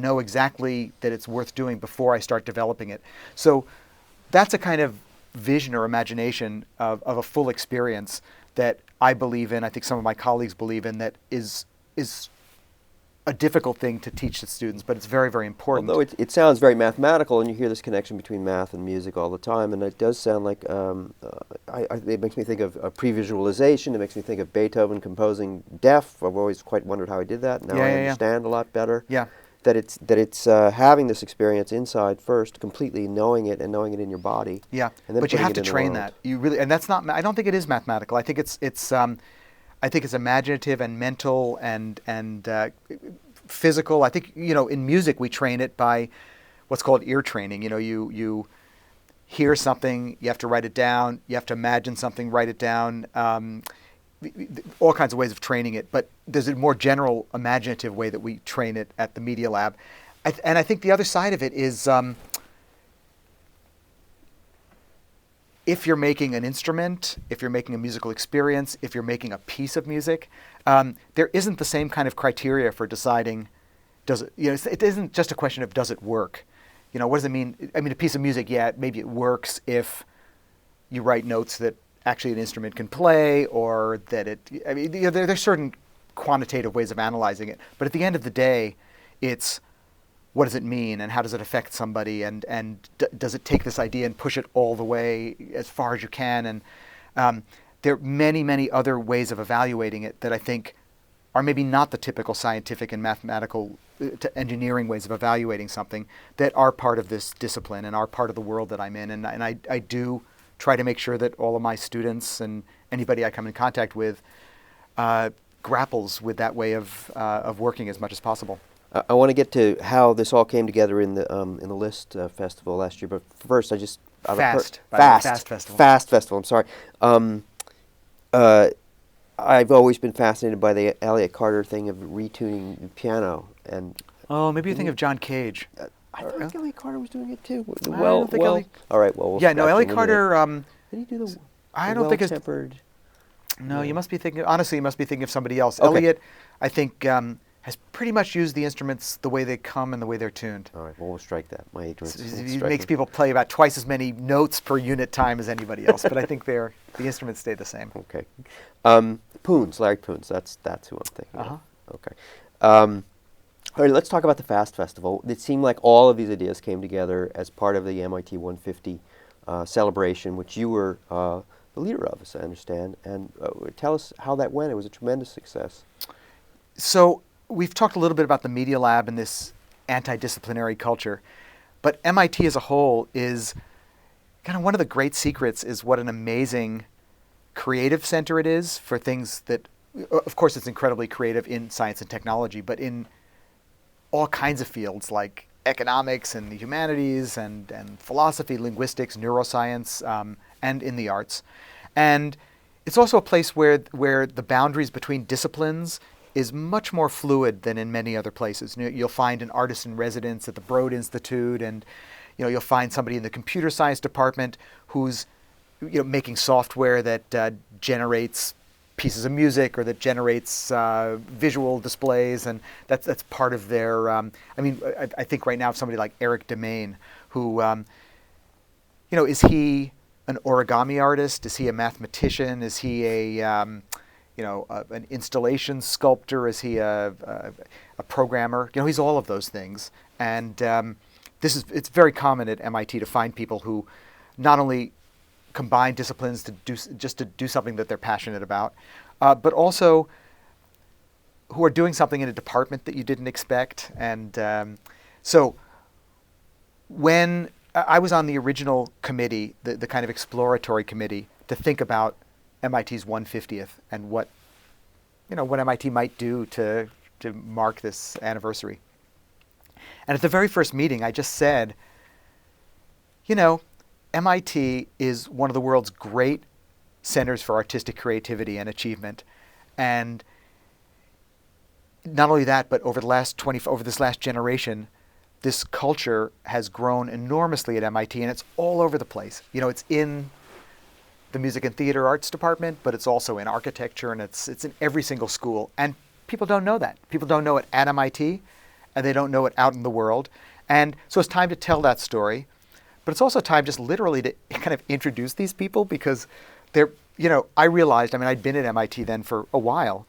know exactly that it's worth doing before I start developing it. So that's a kind of vision or imagination of a full experience that I believe in. I think some of my colleagues believe in, that is a difficult thing to teach the students, but it's very, very important. Although it sounds very mathematical, and you hear this connection between math and music all the time, and it does sound like, it makes me think of pre-visualization. It makes me think of Beethoven composing deaf. I've always quite wondered how he did that. Now I understand a lot better. Yeah. That it's having this experience inside first, completely knowing it and knowing it in your body. Yeah, and then but you have putting to it in the train world. that. You really, and that's not. I don't think it is mathematical. I think it's imaginative and mental and physical. I think in music we train it by what's called ear training. You hear something, you have to write it down. You have to imagine something, write it down. All kinds of ways of training it, but there's a more general imaginative way that we train it at the Media Lab. And I think the other side of it is if you're making an instrument, if you're making a musical experience, if you're making a piece of music, there isn't the same kind of criteria for deciding, does it, it isn't just a question of does it work? What does it mean? I mean, a piece of music, yeah, maybe it works if you write notes that actually an instrument can play, or that there's certain quantitative ways of analyzing it. But at the end of the day, it's what does it mean, and how does it affect somebody, and does it take this idea and push it all the way as far as you can? And there are many, many other ways of evaluating it that I think are maybe not the typical scientific and mathematical to engineering ways of evaluating something, that are part of this discipline and are part of the world that I'm in. And I do try to make sure that all of my students and anybody I come in contact with grapples with that way of working as much as possible. I want to get to how this all came together in the List Festival last year, but first I just Fast Festival. Fast Festival. I'm sorry. I've always been fascinated by the Elliott Carter thing of retuning the piano, and Maybe you think of John Cage. I think Elliott Carter was doing it too. I don't think Elliott. All right. Well, we'll Elliott Carter. Did he do the? I don't think it's tempered. No, you must be thinking. Honestly, you must be thinking of somebody else. Okay. Elliott, I think, has pretty much used the instruments the way they come and the way they're tuned. All right. Well, we'll strike that. My ignorance. He makes people play about twice as many notes per unit time as anybody else. But I think the instruments stay the same. Okay. Poons, Larry Poons. That's who I'm thinking of. Okay. All right. Let's talk about the Fast Festival. It seemed like all of these ideas came together as part of the MIT 150 celebration, which you were the leader of, as I understand. And tell us how that went. It was a tremendous success. So we've talked a little bit about the Media Lab and this anti-disciplinary culture, but MIT as a whole is kind of one of the great secrets is what an amazing creative center it is for things that, of course, it's incredibly creative in science and technology, but in all kinds of fields like economics and the humanities and philosophy, linguistics, neuroscience, and in the arts. And it's also a place where the boundaries between disciplines is much more fluid than in many other places. You'll find an artist in residence at the Broad Institute, and you'll find somebody in the computer science department who's making software that generates pieces of music or that generates visual displays, and that's part of their. I think right now of somebody like Eric Demain, who, is he an origami artist? Is he a mathematician? Is he an installation sculptor? Is he a programmer? He's all of those things, and it's very common at MIT to find people who not only combine disciplines to do something that they're passionate about, but also who are doing something in a department that you didn't expect. And so when I was on the original committee, the kind of exploratory committee to think about MIT's 150th and what MIT might do to mark this anniversary. And at the very first meeting, I just said, MIT is one of the world's great centers for artistic creativity and achievement. And not only that, but over this last generation, this culture has grown enormously at MIT, and it's all over the place. It's in the music and theater arts department, but it's also in architecture, and it's in every single school. And people don't know that. People don't know it at MIT, and they don't know it out in the world. And so it's time to tell that story. But it's also time just literally to kind of introduce these people, because I realized, I'd been at MIT then for a while,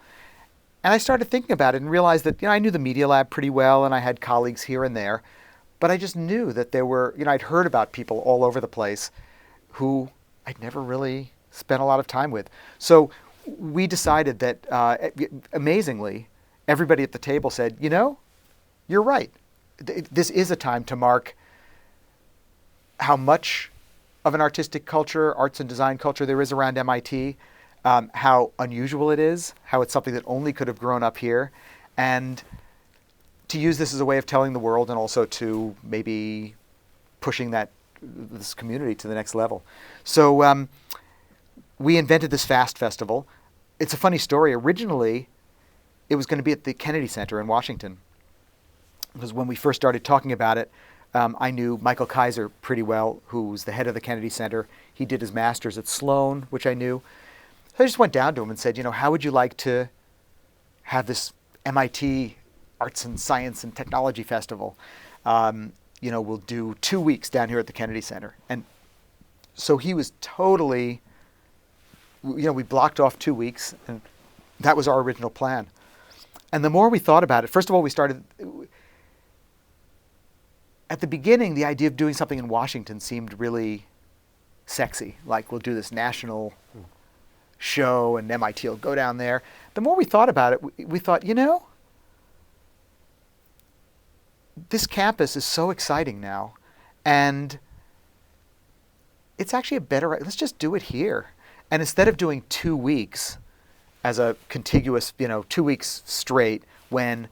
and I started thinking about it and realized that, I knew the Media Lab pretty well, and I had colleagues here and there, but I just knew that there were, I'd heard about people all over the place who I'd never really spent a lot of time with. So we decided that, amazingly, everybody at the table said, you're right. This is a time to mark how much of an artistic culture, arts and design culture there is around MIT, how unusual it is, how it's something that only could have grown up here, and to use this as a way of telling the world and also to maybe pushing this community to the next level. So we invented this FAST Festival. It's a funny story. Originally, it was going to be at the Kennedy Center in Washington, because when we first started talking about it, I knew Michael Kaiser pretty well, who's the head of the Kennedy Center. He did his master's at Sloan, which I knew. So I just went down to him and said, how would you like to have this MIT Arts and Science and Technology Festival? We'll do 2 weeks down here at the Kennedy Center. And so he was totally, we blocked off 2 weeks, and that was our original plan. And the more we thought about it, first of all, we started. At the beginning, the idea of doing something in Washington seemed really sexy. Like, we'll do this national show and MIT will go down there. The more we thought about it, we thought, this campus is so exciting now, and it's actually let's just do it here. And instead of doing 2 weeks as a contiguous, 2 weeks straight, when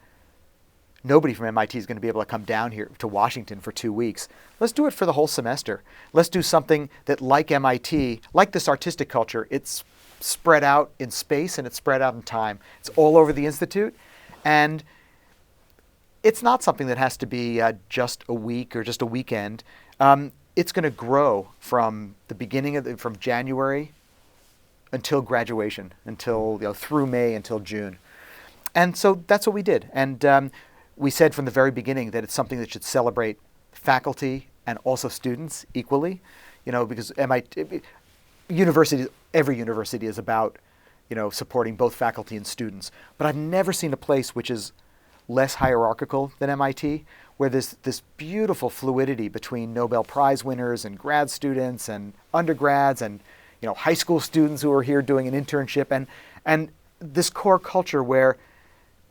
nobody from MIT is going to be able to come down here to Washington for 2 weeks. Let's do it for the whole semester. Let's do something that, like MIT, like this artistic culture, it's spread out in space and it's spread out in time. It's all over the Institute. And it's not something that has to be just a week or just a weekend. It's going to grow from the beginning from January until graduation, until through May, until June. And so that's what we did. And we said from the very beginning that it's something that should celebrate faculty and also students equally, because every university is about, supporting both faculty and students. But I've never seen a place which is less hierarchical than MIT, where there's this beautiful fluidity between Nobel Prize winners and grad students and undergrads and, high school students who are here doing an internship, and this core culture where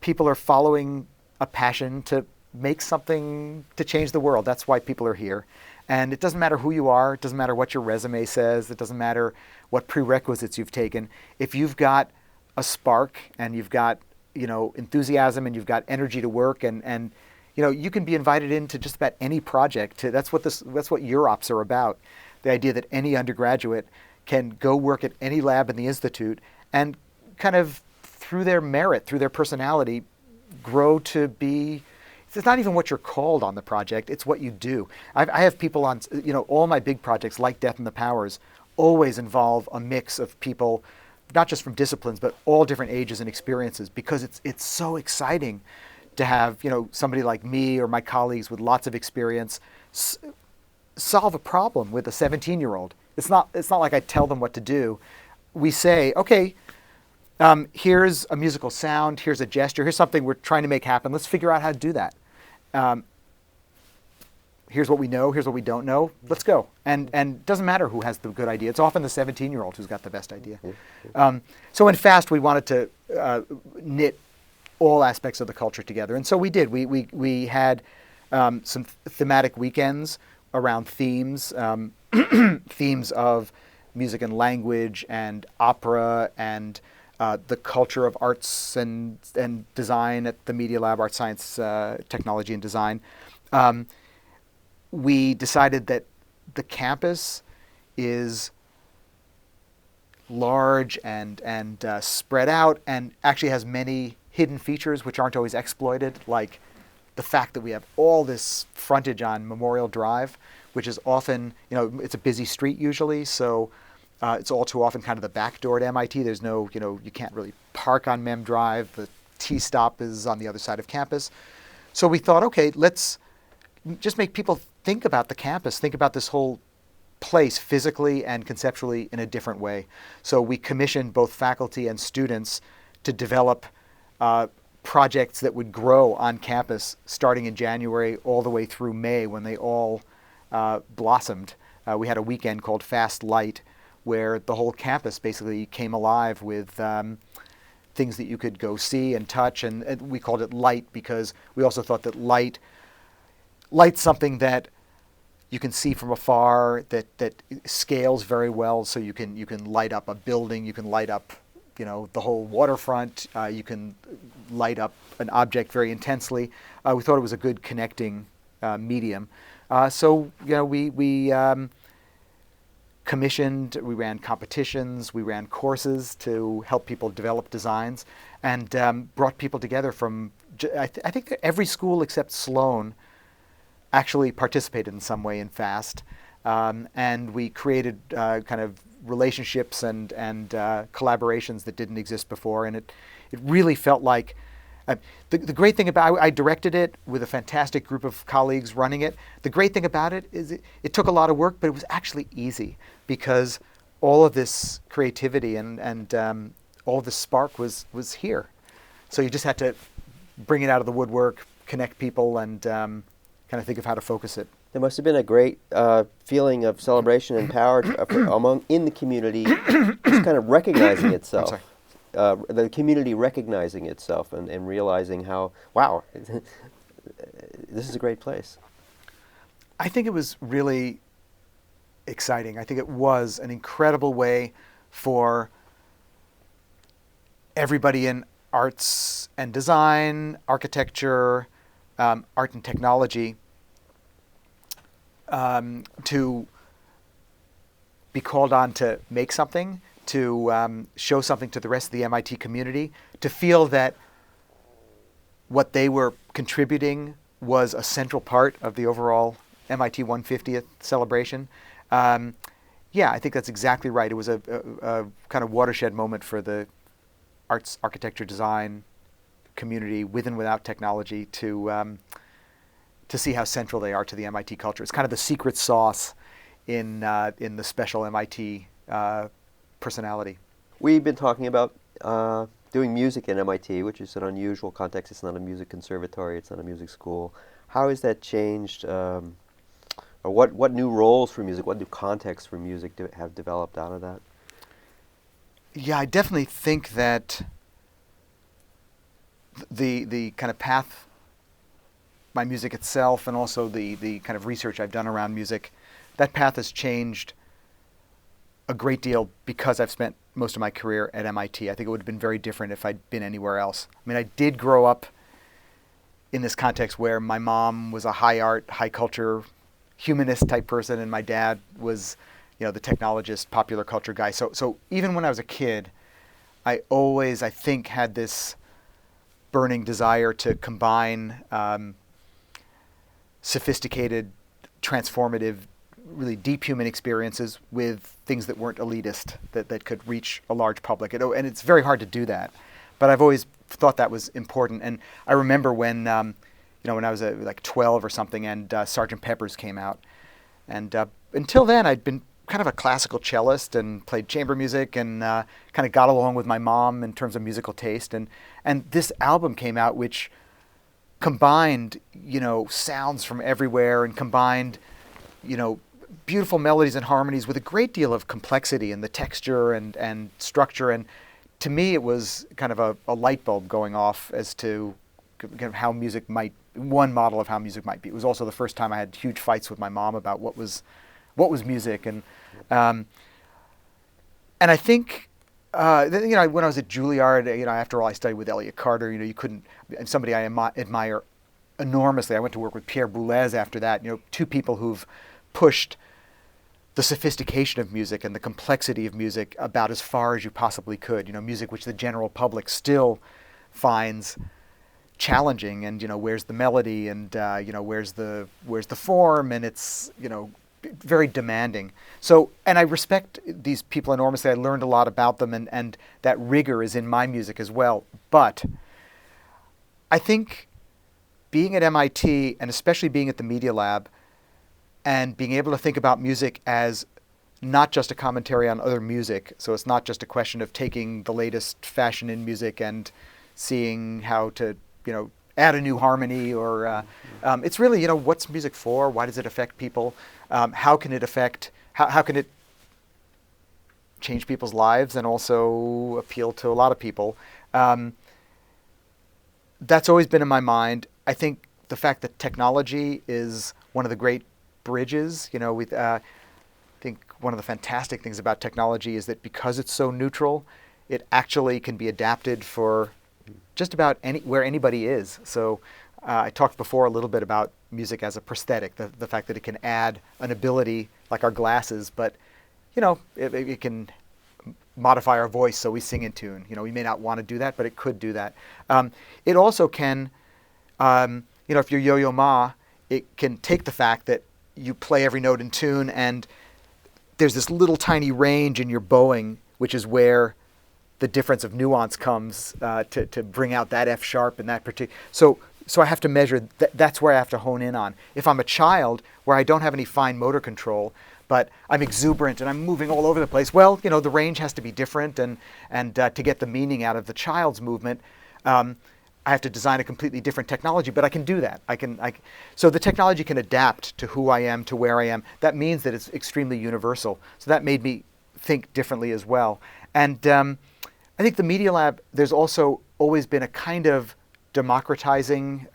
people are following a passion to make something to change the world. That's why people are here. And it doesn't matter who you are. It doesn't matter what your resume says. It doesn't matter what prerequisites you've taken. If you've got a spark and you've got, enthusiasm and you've got energy to work, and you can be invited into just about any project. That's what UROPs are about. The idea that any undergraduate can go work at any lab in the Institute and kind of, through their merit, through their personality, grow to be. It's not even what you're called on the project, it's what you do. I have people on, all my big projects like Death and the Powers always involve a mix of people not just from disciplines, but all different ages and experiences, because it's so exciting to have, somebody like me or my colleagues with lots of experience solve a problem with a 17-year-old. It's not like I tell them what to do. We say, okay, here's a musical sound, here's a gesture, here's something we're trying to make happen. Let's figure out how to do that. Here's what we know, here's what we don't know. Let's go. And it doesn't matter who has the good idea. It's often the 17-year-old who's got the best idea. So in FAST, we wanted to knit all aspects of the culture together. And so we did. We had some thematic weekends around themes, themes of music and language and opera and the culture of arts and design at the Media Lab, Art, Science, Technology, and Design. We decided that the campus is large and spread out, and actually has many hidden features which aren't always exploited, like the fact that we have all this frontage on Memorial Drive, which is often, it's a busy street usually, so it's all too often kind of the back door to MIT. There's no, you can't really park on Mem Drive. The T-stop is on the other side of campus. So we thought, okay, let's just make people think about the campus, think about this whole place physically and conceptually in a different way. So we commissioned both faculty and students to develop projects that would grow on campus starting in January all the way through May, when they all blossomed. We had a weekend called Fast Light, where the whole campus basically came alive with things that you could go see and touch, and we called it Light because we also thought that light's something that you can see from afar, that scales very well. So you can light up a building, you can light up the whole waterfront, you can light up an object very intensely. We thought it was a good connecting medium. So we commissioned, we ran competitions, we ran courses to help people develop designs, and brought people together from, I think that every school except Sloan actually participated in some way in FAST. And we created kind of relationships and collaborations that didn't exist before. And it really felt like, the great thing about I directed it with a fantastic group of colleagues running it. The great thing about it is it took a lot of work, but it was actually easy, because all of this creativity and all of this spark was here. So you just had to bring it out of the woodwork, connect people, and kind of think of how to focus it. There must have been a great feeling of celebration and power in the community, just kind of recognizing itself. The community recognizing itself and realizing how, wow, this is a great place. I think it was really exciting. I think it was an incredible way for everybody in arts and design, architecture, art and technology, to be called on to make something, to show something to the rest of the MIT community, to feel that what they were contributing was a central part of the overall MIT 150th celebration. Yeah, I think that's exactly right. It was a kind of watershed moment for the arts, architecture, design community, with and without technology, to see how central they are to the MIT culture. It's kind of the secret sauce in the special MIT personality. We've been talking about doing music in MIT, which is an unusual context. It's not a music conservatory. It's not a music school. How has that changed? Or what new roles for music, what new contexts for music have developed out of that? Yeah, I definitely think that the kind of path, my music itself, and also the kind of research I've done around music, that path has changed a great deal because I've spent most of my career at MIT. I think it would have been very different if I'd been anywhere else. I mean, I did grow up in this context where my mom was a high art, high culture, humanist type person, and my dad was, the technologist, popular culture guy. So even when I was a kid, I always, I think, had this burning desire to combine sophisticated, transformative really deep human experiences with things that weren't elitist, that could reach a large public. And it's very hard to do that. But I've always thought that was important. And I remember when, when I was like 12 or something, and Sgt. Pepper's came out. And until then, I'd been kind of a classical cellist and played chamber music and kind of got along with my mom in terms of musical taste. And this album came out, which combined, sounds from everywhere and combined, beautiful melodies and harmonies with a great deal of complexity in the texture and structure. And to me, it was kind of a light bulb going off as to kind of how music might, one model of how music might be. It was also the first time I had huge fights with my mom about what was music. And I think, when I was at Juilliard, after all, I studied with Elliott Carter. You couldn't, somebody I admire enormously. I went to work with Pierre Boulez after that. Two people who've pushed the sophistication of music and the complexity of music about as far as you possibly could. Music which the general public still finds challenging. And where's the melody, and where's the form, and it's very demanding. So, and I respect these people enormously. I learned a lot about them, and that rigor is in my music as well. But I think being at MIT, and especially being at the Media Lab, and being able to think about music as not just a commentary on other music, so it's not just a question of taking the latest fashion in music and seeing how to, add a new harmony, or it's really, what's music for? Why does it affect people? How can it affect, how can it change people's lives and also appeal to a lot of people? That's always been in my mind. I think the fact that technology is one of the great bridges, I think one of the fantastic things about technology is that because it's so neutral, it actually can be adapted for just about where anybody is. So I talked before a little bit about music as a prosthetic, the fact that it can add an ability like our glasses, but it can modify our voice so we sing in tune. We may not want to do that, but it could do that. It also can, if you're Yo-Yo Ma, it can take the fact that you play every note in tune, and there's this little tiny range in your bowing, which is where the difference of nuance comes to bring out that F sharp and that particular. So I have to measure. That's where I have to hone in on. If I'm a child where I don't have any fine motor control, but I'm exuberant and I'm moving all over the place, well, the range has to be different, and to get the meaning out of the child's movement, I have to design a completely different technology. But I can do that. So the technology can adapt to who I am, to where I am. That means that it's extremely universal. So that made me think differently as well. And I think the Media Lab, there's also always been a kind of democratizing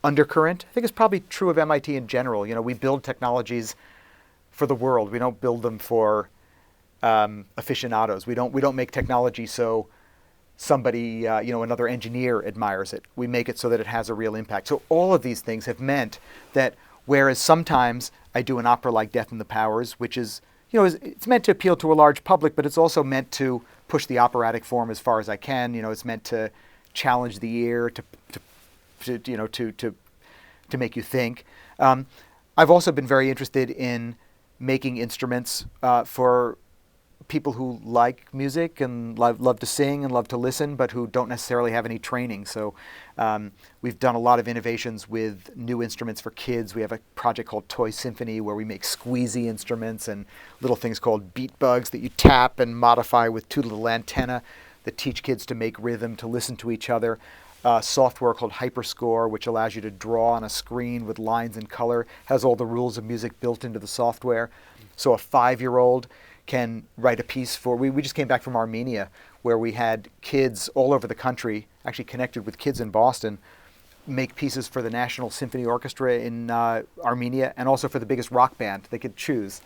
undercurrent. I think it's probably true of MIT in general. We build technologies for the world. We don't build them for aficionados. We don't make technology so somebody, another engineer admires it. We make it so that it has a real impact. So all of these things have meant that whereas sometimes I do an opera like Death and the Powers, which is, it's meant to appeal to a large public, but it's also meant to push the operatic form as far as I can. It's meant to challenge the ear, to make you think. I've also been very interested in making instruments for people who like music and love to sing and love to listen, but who don't necessarily have any training. So we've done a lot of innovations with new instruments for kids. We have a project called Toy Symphony where we make squeezy instruments and little things called beat bugs that you tap and modify with two little antennae that teach kids to make rhythm, to listen to each other. Software called Hyperscore, which allows you to draw on a screen with lines and color, has all the rules of music built into the software. So a 5-year-old can write a piece for, we just came back from Armenia, where we had kids all over the country, actually connected with kids in Boston, make pieces for the National Symphony Orchestra in Armenia, and also for the biggest rock band they could choose,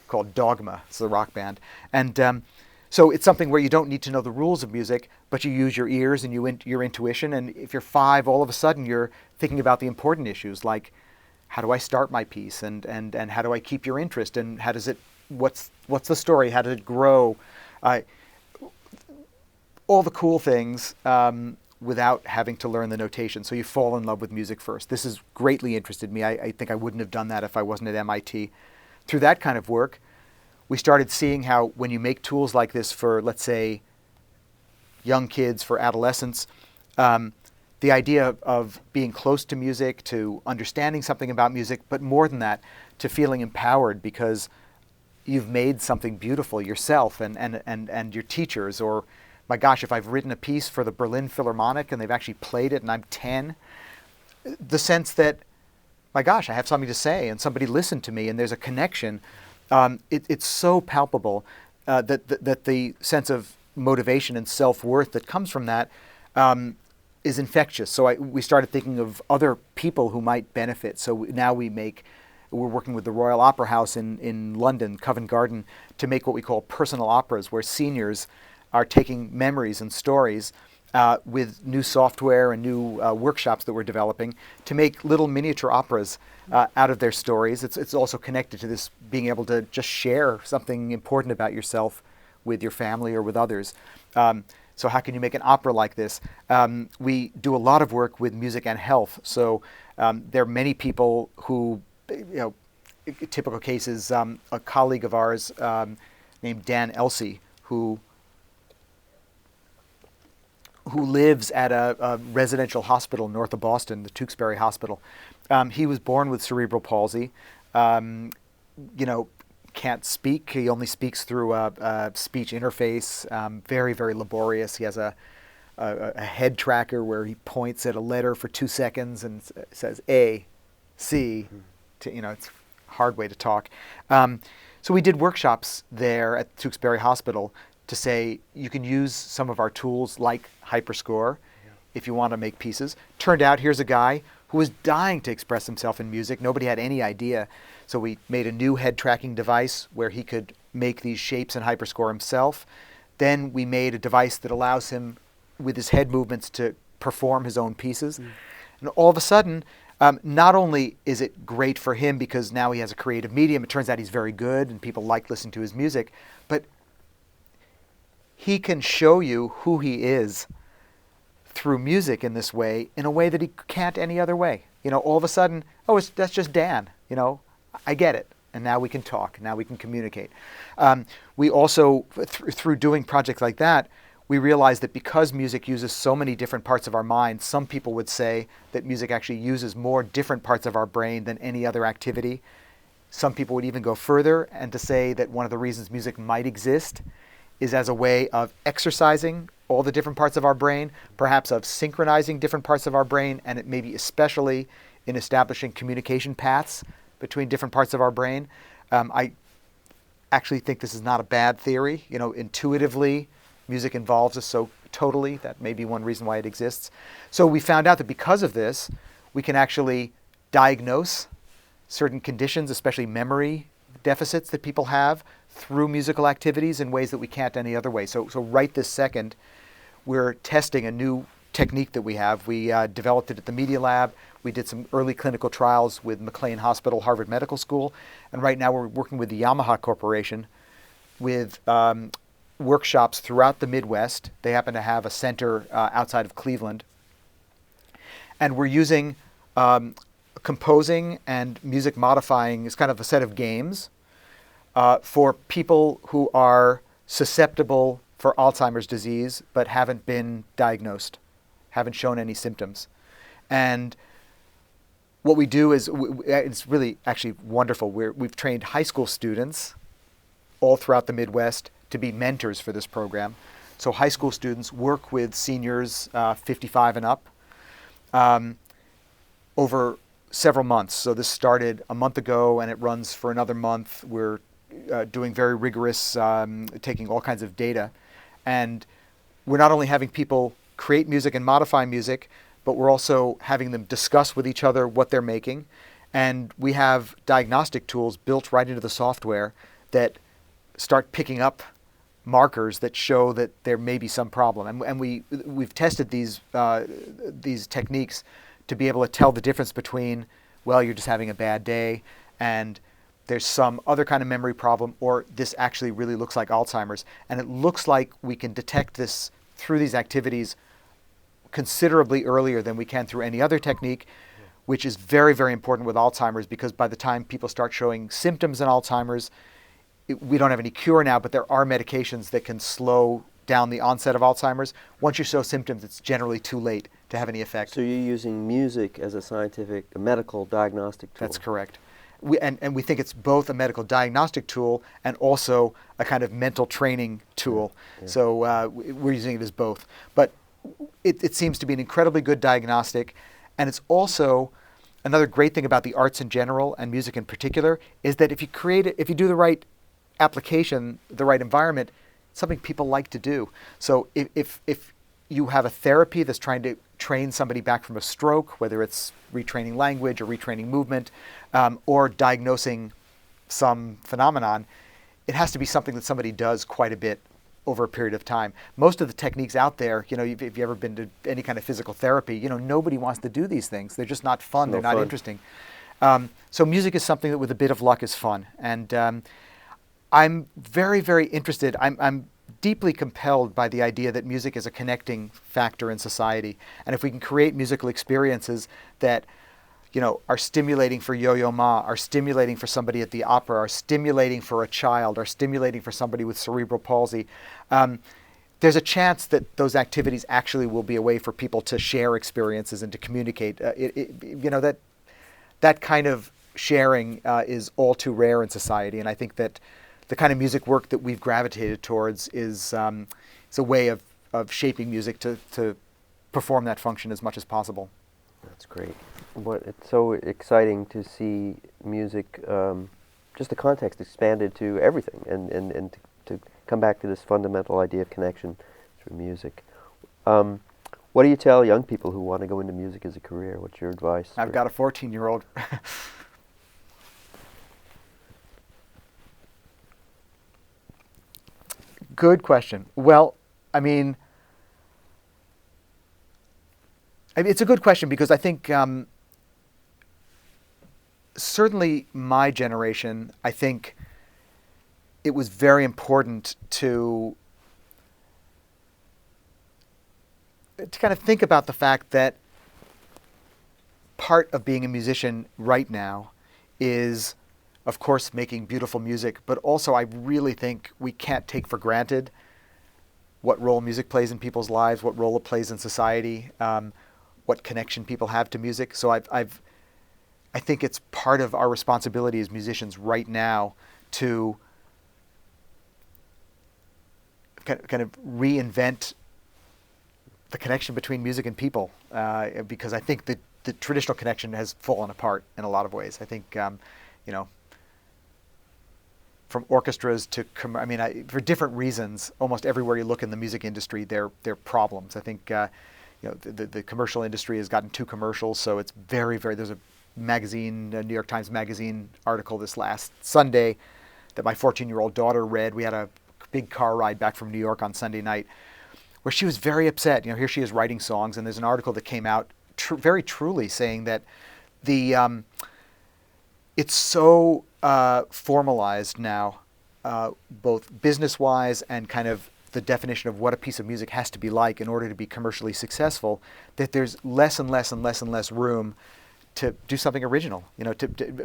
called Dogma. It's the rock band. And so it's something where you don't need to know the rules of music, but you use your ears and your intuition. And if you're 5, all of a sudden you're thinking about the important issues, like how do I start my piece, and how do I keep your interest, and how does it, what's the story, how did it grow, all the cool things without having to learn the notation. So you fall in love with music first. This has greatly interested me. I think I wouldn't have done that if I wasn't at MIT. through that kind of work, we started seeing how when you make tools like this for, let's say, young kids, for adolescents, the idea of being close to music, to understanding something about music, but more than that, to feeling empowered because you've made something beautiful yourself and your teachers. Or, my gosh, if I've written a piece for the Berlin Philharmonic and they've actually played it and I'm 10, the sense that, my gosh, I have something to say and somebody listened to me and there's a connection. It's so palpable that the sense of motivation and self-worth that comes from that is infectious. So we started thinking of other people who might benefit. So now we're working with the Royal Opera House in London, Covent Garden, to make what we call personal operas, where seniors are taking memories and stories with new software and new workshops that we're developing to make little miniature operas out of their stories. It's also connected to this being able to just share something important about yourself with your family or with others. So how can you make an opera like this? We do a lot of work with music and health. So there are many people who, typical cases, a colleague of ours named Dan Elsey, who lives at a residential hospital north of Boston, the Tewksbury Hospital. He was born with cerebral palsy. Can't speak. He only speaks through a speech interface. Very, very laborious. He has a head tracker where he points at a letter for 2 seconds and says A, C. It's a hard way to talk. So we did workshops there at Tewksbury Hospital to say you can use some of our tools like Hyperscore if you want to make pieces. Turned out here's a guy who was dying to express himself in music. Nobody had any idea. So we made a new head tracking device where he could make these shapes in Hyperscore himself. Then we made a device that allows him, with his head movements, to perform his own pieces. And all of a sudden, not only is it great for him because now he has a creative medium, it turns out he's very good and people like listening to his music, but he can show you who he is through music in this way, in a way that he can't any other way. All of a sudden, that's just Dan. I get it. And now we can talk. Now we can communicate. We also, through doing projects like that, we realized that because music uses so many different parts of our mind, some people would say that music actually uses more different parts of our brain than any other activity. Some people would even go further and to say that one of the reasons music might exist is as a way of exercising all the different parts of our brain, perhaps of synchronizing different parts of our brain, and it may be especially in establishing communication paths between different parts of our brain. I actually think this is not a bad theory. Intuitively, music involves us so totally. That may be one reason why it exists. So we found out that because of this, we can actually diagnose certain conditions, especially memory deficits that people have, through musical activities in ways that we can't any other way. So right this second, we're testing a new technique that we have. We developed it at the Media Lab. We did some early clinical trials with McLean Hospital, Harvard Medical School, and right now we're working with the Yamaha Corporation with workshops throughout the Midwest. They happen to have a center outside of Cleveland. And we're using composing and music modifying as kind of a set of games for people who are susceptible for Alzheimer's disease but haven't been diagnosed, haven't shown any symptoms. And what we do is, it's really actually wonderful. We've trained high school students all throughout the Midwest to be mentors for this program. So high school students work with seniors 55 and up over several months. So this started a month ago and it runs for another month. We're doing very rigorous, taking all kinds of data. And we're not only having people create music and modify music, but we're also having them discuss with each other what they're making. And we have diagnostic tools built right into the software that start picking up markers that show that there may be some problem. And we've tested these techniques to be able to tell the difference between, well, you're just having a bad day, and there's some other kind of memory problem, or this actually really looks like Alzheimer's. And it looks like we can detect this through these activities considerably earlier than we can through any other technique. which is very, very important with Alzheimer's, because by the time people start showing symptoms in Alzheimer's, we don't have any cure now, but there are medications that can slow down the onset of Alzheimer's. Once you show symptoms, it's generally too late to have any effect. So you're using music as a scientific, a medical diagnostic tool. That's correct. And we think it's both a medical diagnostic tool and also a kind of mental training tool. Yeah. So we're using it as both. But it seems to be an incredibly good diagnostic. And it's also another great thing about the arts in general and music in particular is that if you create it, if you do the right application, the right environment, it's something people like to do. So if you have a therapy that's trying to train somebody back from a stroke, whether it's retraining language or retraining movement, or diagnosing some phenomenon, it has to be something that somebody does quite a bit over a period of time. Most of the techniques out there, if you've ever been to any kind of physical therapy, nobody wants to do these things. They're just not fun. They're not interesting. So music is something that with a bit of luck is fun. And I'm very, very interested. I'm deeply compelled by the idea that music is a connecting factor in society. And if we can create musical experiences that are stimulating for Yo-Yo Ma, are stimulating for somebody at the opera, are stimulating for a child, are stimulating for somebody with cerebral palsy, there's a chance that those activities actually will be a way for people to share experiences and to communicate. That kind of sharing is all too rare in society, and I think that the kind of music work that we've gravitated towards is a way of shaping music to perform that function as much as possible. That's great. It's so exciting to see music, just the context expanded to everything, and to come back to this fundamental idea of connection through music. What do you tell young people who want to go into music as a career? What's your advice? I've got a 14-year-old. Good question. Well, it's a good question because I think certainly my generation, I think it was very important to kind of think about the fact that part of being a musician right now is, of course, making beautiful music, but also I really think we can't take for granted what role music plays in people's lives, what role it plays in society, what connection people have to music. So I think it's part of our responsibility as musicians right now to kind of reinvent the connection between music and people, because I think the traditional connection has fallen apart in a lot of ways. I think, from orchestras to, for different reasons, almost everywhere you look in the music industry, there are problems. I think, the commercial industry has gotten too commercial, so it's very, very, there's a magazine, a New York Times Magazine article this last Sunday that my 14-year-old daughter read. We had a big car ride back from New York on Sunday night where she was very upset. Here she is writing songs, and there's an article that came out very truly saying that it's so formalized now, both business-wise and kind of the definition of what a piece of music has to be like in order to be commercially successful, that there's less and less and less and less room to do something original,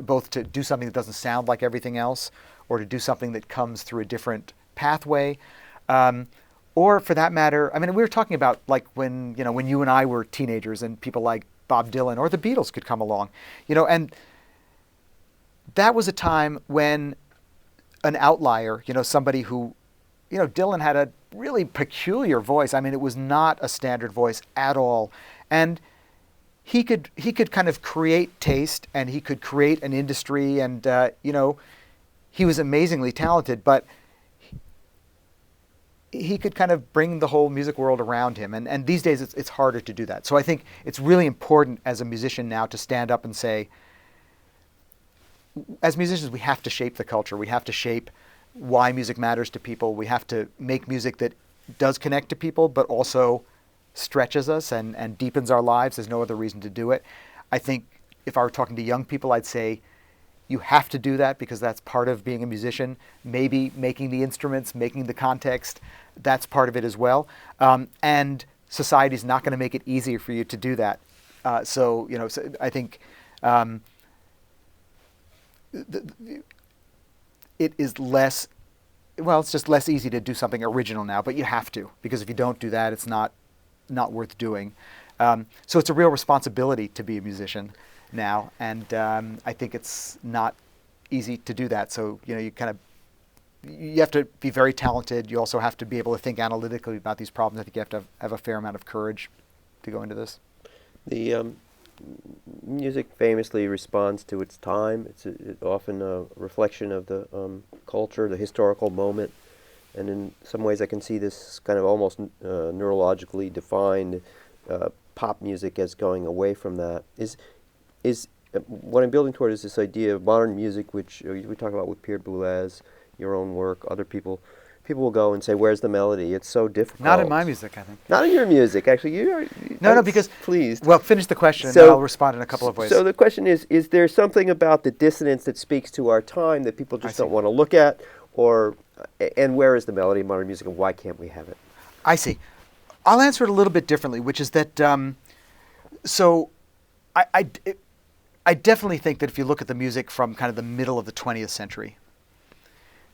both to do something that doesn't sound like everything else, or to do something that comes through a different pathway, or for that matter, we were talking about like when you and I were teenagers and people like Bob Dylan or the Beatles could come along, and that was a time when an outlier, somebody who, Dylan had a really peculiar voice. It was not a standard voice at all, and he could kind of create taste, and he could create an industry, and he was amazingly talented, but he could kind of bring the whole music world around him, and these days it's harder to do that. So I think it's really important as a musician now to stand up and say, as musicians, we have to shape the culture. We have to shape why music matters to people. We have to make music that does connect to people, but also stretches us and deepens our lives. There's no other reason to do it. I think if I were talking to young people, I'd say you have to do that because that's part of being a musician. Maybe making the instruments, making the context, that's part of it as well. And society's not going to make it easier for you to do that. So I think it is less. Well, it's just less easy to do something original now, but you have to, because if you don't do that, it's not worth doing. So it's a real responsibility to be a musician now, and I think it's not easy to do that. So you have to be very talented. You also have to be able to think analytically about these problems. I think you have to have a fair amount of courage to go into this. The music famously responds to its time. It's often a reflection of the culture, the historical moment, and in some ways I can see this kind of almost neurologically defined pop music as going away from that. Is what I'm building toward is this idea of modern music, which we talk about with Pierre Boulez, your own work, other people. People will go and say, "Where's the melody? It's so difficult." Not in my music, I think. Not in your music, actually. No, because pleased. Well, finish the question, and then I'll respond in a couple of ways. So the question is there something about the dissonance that speaks to our time that people just don't want to look at, and where is the melody in modern music, and why can't we have it? I see. I'll answer it a little bit differently, which is that. So, I definitely think that if you look at the music from kind of the middle of the 20th century.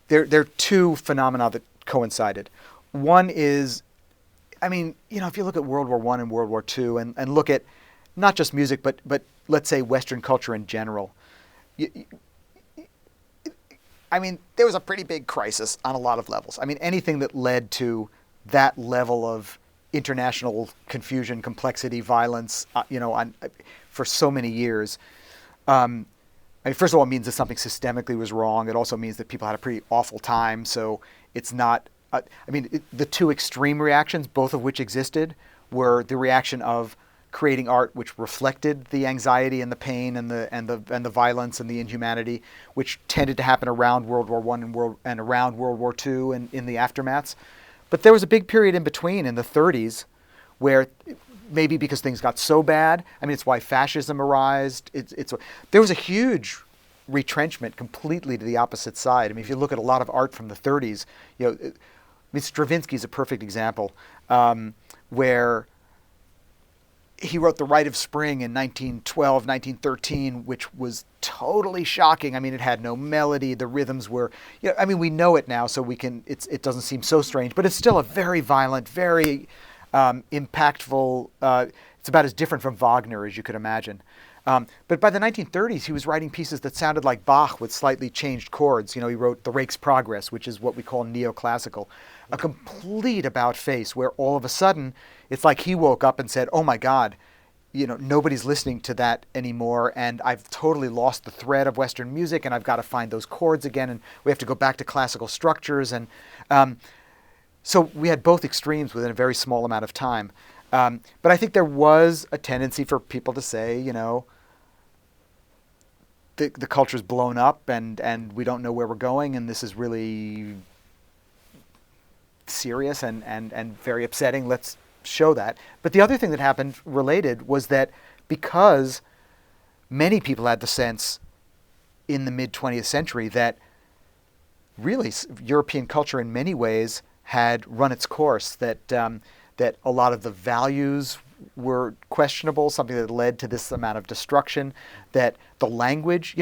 There are two phenomena that coincided. One is, if you look at World War I and World War II and look at not just music, but let's say Western culture in general, there was a pretty big crisis on a lot of levels. Anything that led to that level of international confusion, complexity, violence, for so many years, first of all, it means that something systemically was wrong. It also means that people had a pretty awful time. So it's not. The two extreme reactions, both of which existed, were the reaction of creating art which reflected the anxiety and the pain and the violence and the inhumanity, which tended to happen around World War I and around World War II and in the aftermaths. But there was a big period in between, in the 30s, where maybe because things got so bad. It's why fascism arose. There was a huge retrenchment completely to the opposite side. If you look at a lot of art from the 30s, Stravinsky is a perfect example, where he wrote The Rite of Spring in 1912, 1913, which was totally shocking. It had no melody. The rhythms were, we know it now, so it doesn't seem so strange, but it's still a very violent, very impactful. It's about as different from Wagner as you could imagine. But by the 1930s, he was writing pieces that sounded like Bach with slightly changed chords. He wrote The Rake's Progress, which is what we call neoclassical, a complete about-face where all of a sudden it's like he woke up and said, "Oh my God, nobody's listening to that anymore, and I've totally lost the thread of Western music, and I've got to find those chords again, and we have to go back to classical structures." And so we had both extremes within a very small amount of time. But I think there was a tendency for people to say, the culture's blown up and we don't know where we're going, and this is really serious and very upsetting. Let's show that. But the other thing that happened related was that because many people had the sense in the mid-20th century that really European culture in many ways had run its course, that a lot of the values were questionable, something that led to this amount of destruction, that the language,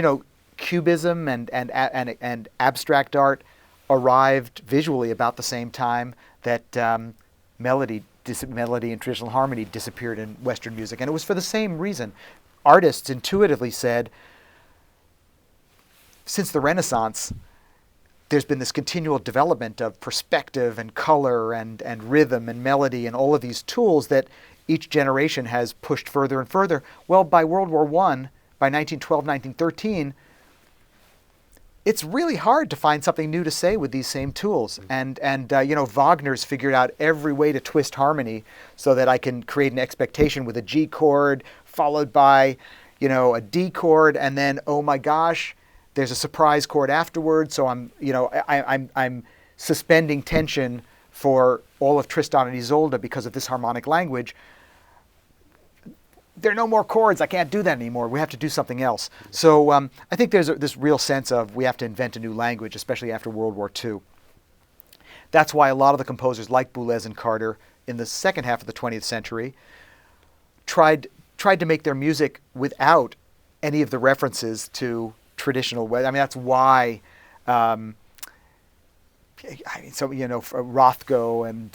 Cubism and abstract art arrived visually about the same time that melody and traditional harmony disappeared in Western music. And it was for the same reason. Artists intuitively said, since the Renaissance, there's been this continual development of perspective and color and rhythm and melody and all of these tools that each generation has pushed further and further. Well, by World War I, by 1912, 1913, it's really hard to find something new to say with these same tools. And Wagner's figured out every way to twist harmony so that I can create an expectation with a G chord followed by, a D chord, and then, oh my gosh, there's a surprise chord afterwards. So I'm suspending tension for all of Tristan and Isolde because of this harmonic language. There are no more chords. I can't do that anymore. We have to do something else. So I think there's this real sense of we have to invent a new language, especially after World War II. That's why a lot of the composers like Boulez and Carter in the second half of the 20th century tried tried to make their music without any of the references to traditional way. I mean, that's why. So Rothko and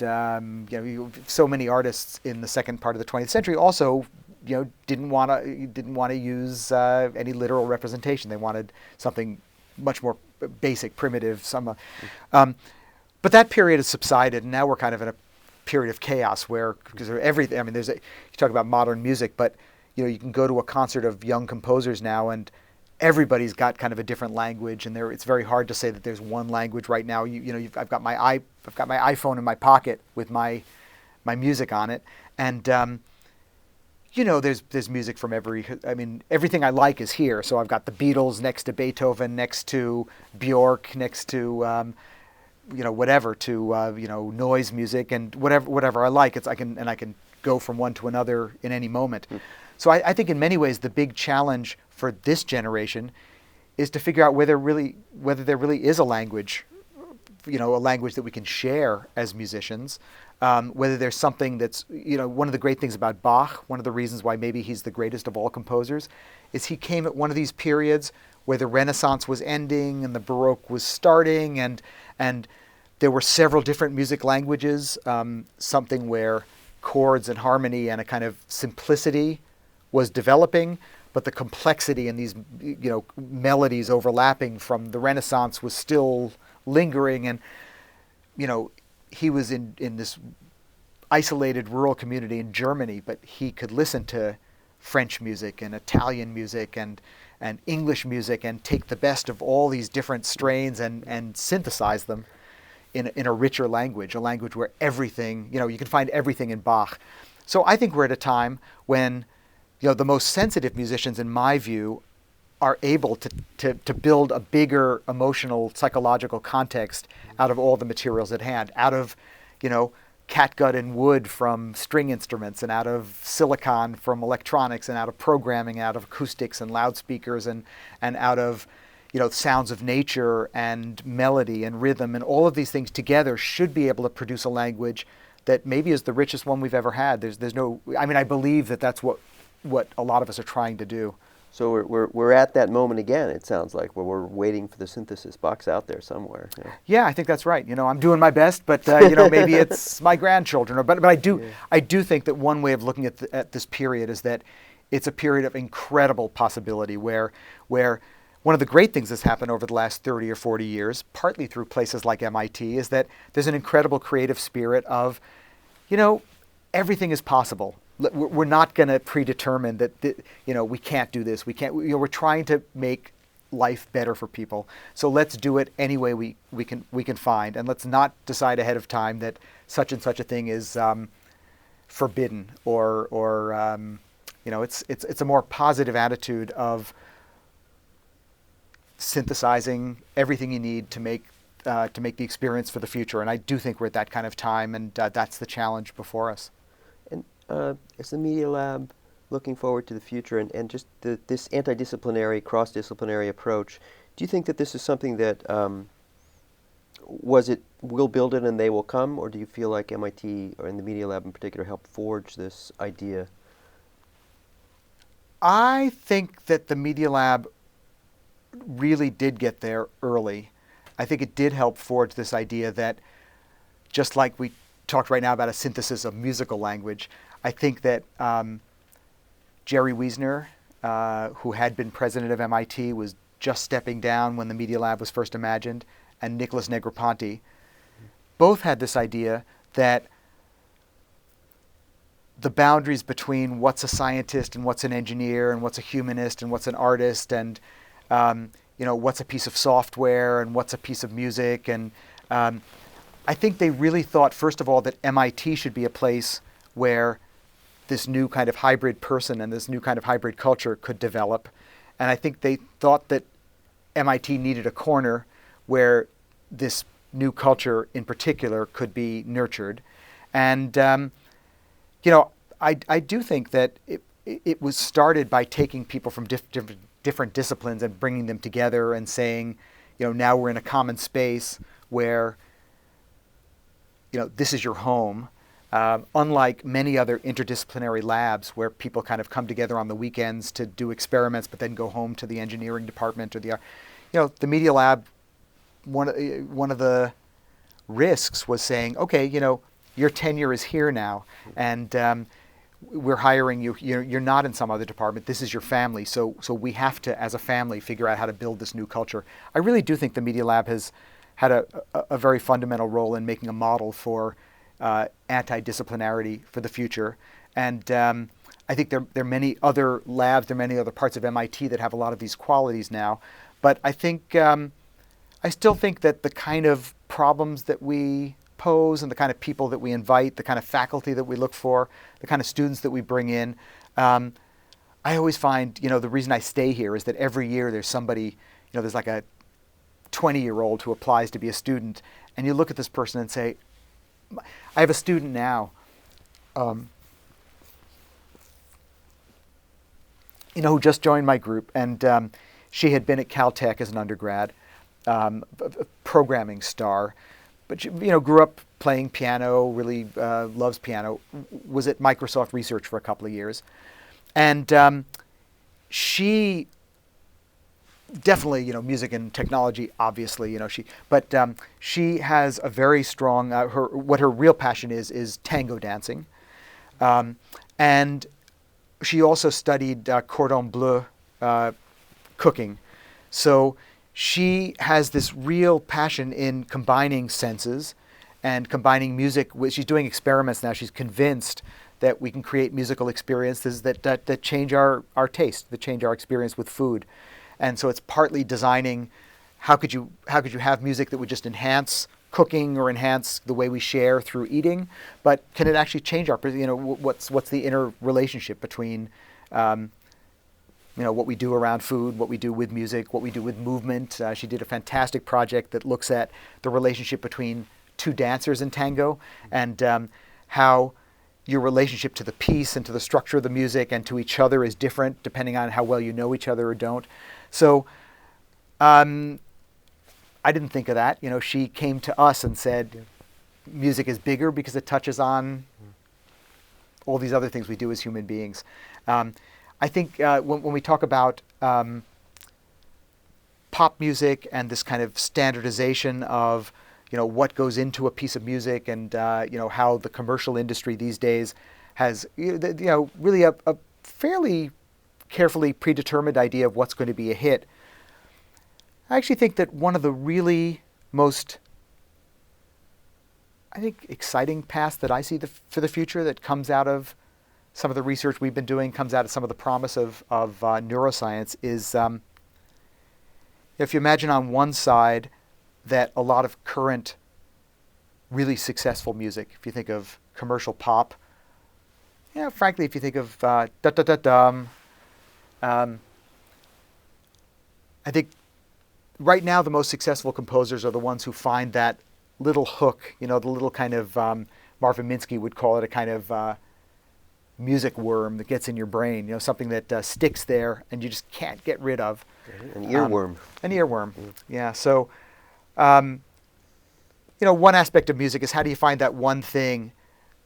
so many artists in the second part of the 20th century also didn't want to use any literal representation. They wanted something much more basic, primitive. But that period has subsided, and now we're kind of in a period of chaos where, because of everything. I mean, you talk about modern music, but you can go to a concert of young composers now, and everybody's got kind of a different language, and it's very hard to say that there's one language right now. I've got my iPhone in my pocket with my music on it, and there's music from everything I like is here. So I've got the Beatles next to Beethoven, next to Bjork, next to whatever, to noise music and whatever I like. I can go from one to another in any moment. So I think in many ways the big challenge for this generation is to figure out whether there really is a language, a language that we can share as musicians. Whether there's something that's, one of the great things about Bach, one of the reasons why maybe he's the greatest of all composers, is he came at one of these periods where the Renaissance was ending and the Baroque was starting, and there were several different music languages, something where chords and harmony and a kind of simplicity was developing, but the complexity and these melodies overlapping from the Renaissance was still lingering. And he was in this isolated rural community in Germany, but he could listen to French music and Italian music and English music and take the best of all these different strains and synthesize them in a richer language, a language where everything, you can find everything in Bach. So I think we're at a time when the most sensitive musicians, in my view, are able to build a bigger emotional, psychological context out of all the materials at hand, out of, catgut and wood from string instruments, and out of silicon from electronics, and out of programming, out of acoustics and loudspeakers, and out of, sounds of nature and melody and rhythm, and all of these things together should be able to produce a language that maybe is the richest one we've ever had. I believe that that's what a lot of us are trying to do. So we're at that moment again, it sounds like, where we're waiting for the synthesis box out there somewhere. Yeah, I think that's right. I'm doing my best, but maybe it's my grandchildren. But I do think that one way of looking at this period is that it's a period of incredible possibility where one of the great things that's happened over the last 30 or 40 years, partly through places like MIT, is that there's an incredible creative spirit of, everything is possible. We're not going to predetermine that we can't do this. We can't. We're trying to make life better for people. So let's do it any way we can find, and let's not decide ahead of time that such and such a thing is forbidden or it's a more positive attitude of synthesizing everything you need to make the experience for the future. And I do think we're at that kind of time, and that's the challenge before us. Is the Media Lab looking forward to the future and just this interdisciplinary, cross-disciplinary approach? Do you think that this is something that we'll build it and they will come, or do you feel like MIT, or in the Media Lab in particular, helped forge this idea? I think that the Media Lab really did get there early. I think it did help forge this idea that, just like we talked right now about a synthesis of musical language, I think that Jerry Wiesner, who had been president of MIT, was just stepping down when the Media Lab was first imagined, and Nicholas Negroponte, both had this idea that the boundaries between what's a scientist and what's an engineer and what's a humanist and what's an artist and what's a piece of software and what's a piece of music, and I think they really thought, first of all, that MIT should be a place where this new kind of hybrid person and this new kind of hybrid culture could develop. And I think they thought that MIT needed a corner where this new culture in particular could be nurtured. And, I do think that it was started by taking people from different disciplines and bringing them together and saying, now we're in a common space where this is your home. unlike many other interdisciplinary labs where people kind of come together on the weekends to do experiments but then go home to the engineering department or the Media Lab, one of the risks was saying, okay, your tenure is here now, and we're hiring you. You're not in some other department. This is your family. So we have to, as a family, figure out how to build this new culture. I really do think the Media Lab has had a very fundamental role in making a model for anti-disciplinarity for the future. And I think there are many other labs, there are many other parts of MIT that have a lot of these qualities now. But I think I still think that the kind of problems that we pose and the kind of people that we invite, the kind of faculty that we look for, the kind of students that we bring in, I always find, the reason I stay here is that every year there's somebody, there's like a 20-year-old who applies to be a student, and you look at this person and say, I have a student now, who just joined my group, and she had been at Caltech as an undergrad, a programming star, but she, grew up playing piano, really loves piano, was at Microsoft Research for a couple of years. And she definitely, music and technology, obviously, she has a very strong, what her real passion is tango dancing. And she also studied cordon bleu cooking. So she has this real passion in combining senses and combining music. She's doing experiments now. She's convinced that we can create musical experiences that change our taste, that change our experience with food. And so it's partly designing how could you have music that would just enhance cooking or enhance the way we share through eating, but can it actually change our, what's the inner relationship between what we do around food, what we do with music, what we do with movement. She did a fantastic project that looks at the relationship between two dancers in tango and how your relationship to the piece and to the structure of the music and to each other is different depending on how well you know each other or don't. So I didn't think of that. She came to us and said, music is bigger because it touches on all these other things we do as human beings. I think when we talk about pop music and this kind of standardization of what goes into a piece of music and how the commercial industry these days has really a fairly carefully predetermined idea of what's going to be a hit. I actually think that one of the really most exciting paths that I see for the future that comes out of some of the research we've been doing, comes out of some of the promise of neuroscience is if you imagine on one side that a lot of current really successful music, if you think of commercial pop, frankly, if you think of da-da-da-dum, I think right now the most successful composers are the ones who find that little hook, the little kind of, Marvin Minsky would call it a kind of music worm that gets in your brain, something that sticks there and you just can't get rid of. An earworm. An earworm, yeah. So, one aspect of music is how do you find that one thing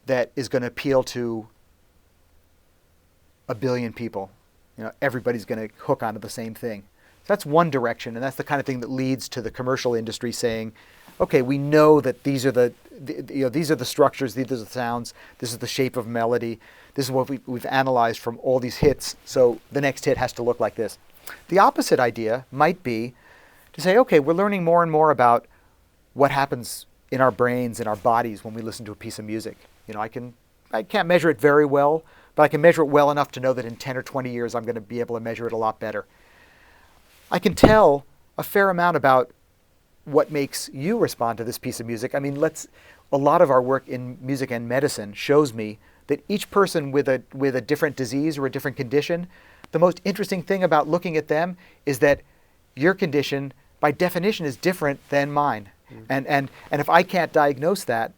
that is going to appeal to 1 billion people? Everybody's going to hook onto the same thing. So that's one direction, and that's the kind of thing that leads to the commercial industry saying, okay, we know that these are these are the structures, these are the sounds, this is the shape of melody, this is what we've analyzed from all these hits, so the next hit has to look like this. The opposite idea might be to say, okay, we're learning more and more about what happens in our brains, in our bodies when we listen to a piece of music. I can't measure it very well, but I can measure it well enough to know that in 10 or 20 years I'm going to be able to measure it a lot better. I can tell a fair amount about what makes you respond to this piece of music. A lot of our work in music and medicine shows me that each person with a different disease or a different condition, the most interesting thing about looking at them is that your condition, by definition, is different than mine. And if I can't diagnose that,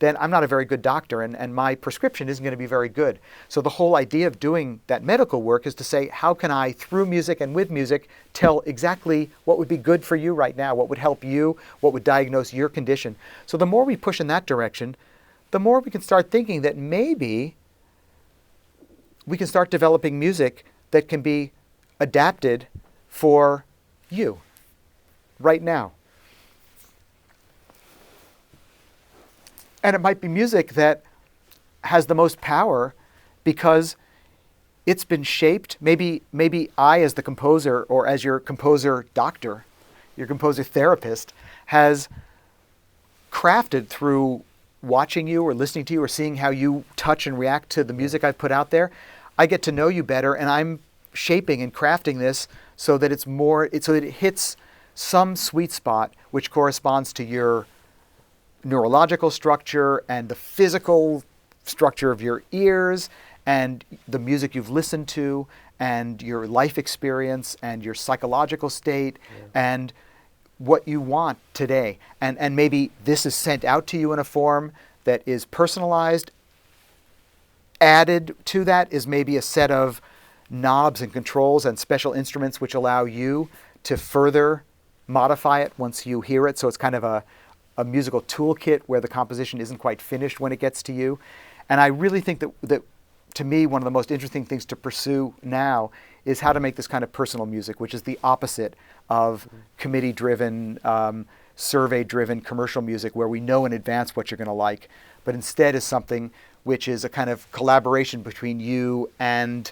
then I'm not a very good doctor, and my prescription isn't going to be very good. So the whole idea of doing that medical work is to say, how can I, through music and with music, tell exactly what would be good for you right now, what would help you, what would diagnose your condition. So the more we push in that direction, the more we can start thinking that maybe we can start developing music that can be adapted for you right now. And it might be music that has the most power because it's been shaped. Maybe I, as the composer, or as your composer doctor, your composer therapist, has crafted through watching you or listening to you or seeing how you touch and react to the music I've put out there. I get to know you better, and I'm shaping and crafting this so that so that it hits some sweet spot which corresponds to your neurological structure and the physical structure of your ears and the music you've listened to and your life experience and your psychological state and what you want today. And maybe this is sent out to you in a form that is personalized. Added to that is maybe a set of knobs and controls and special instruments which allow you to further modify it once you hear it. So it's kind of a musical toolkit where the composition isn't quite finished when it gets to you. And I really think that to me, one of the most interesting things to pursue now is how to make this kind of personal music, which is the opposite of committee-driven, survey-driven commercial music where we know in advance what you're going to like, but instead is something which is a kind of collaboration between you and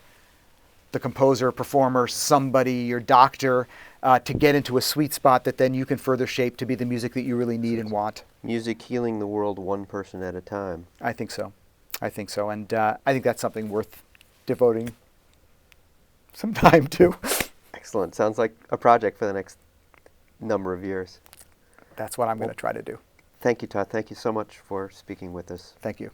the composer, performer, somebody, your doctor, to get into a sweet spot that then you can further shape to be the music that you really need and want. Music healing the world one person at a time. I think so. And I think that's something worth devoting some time to. Excellent. Sounds like a project for the next number of years. That's what I'm going to try to do. Thank you, Tod. Thank you so much for speaking with us. Thank you.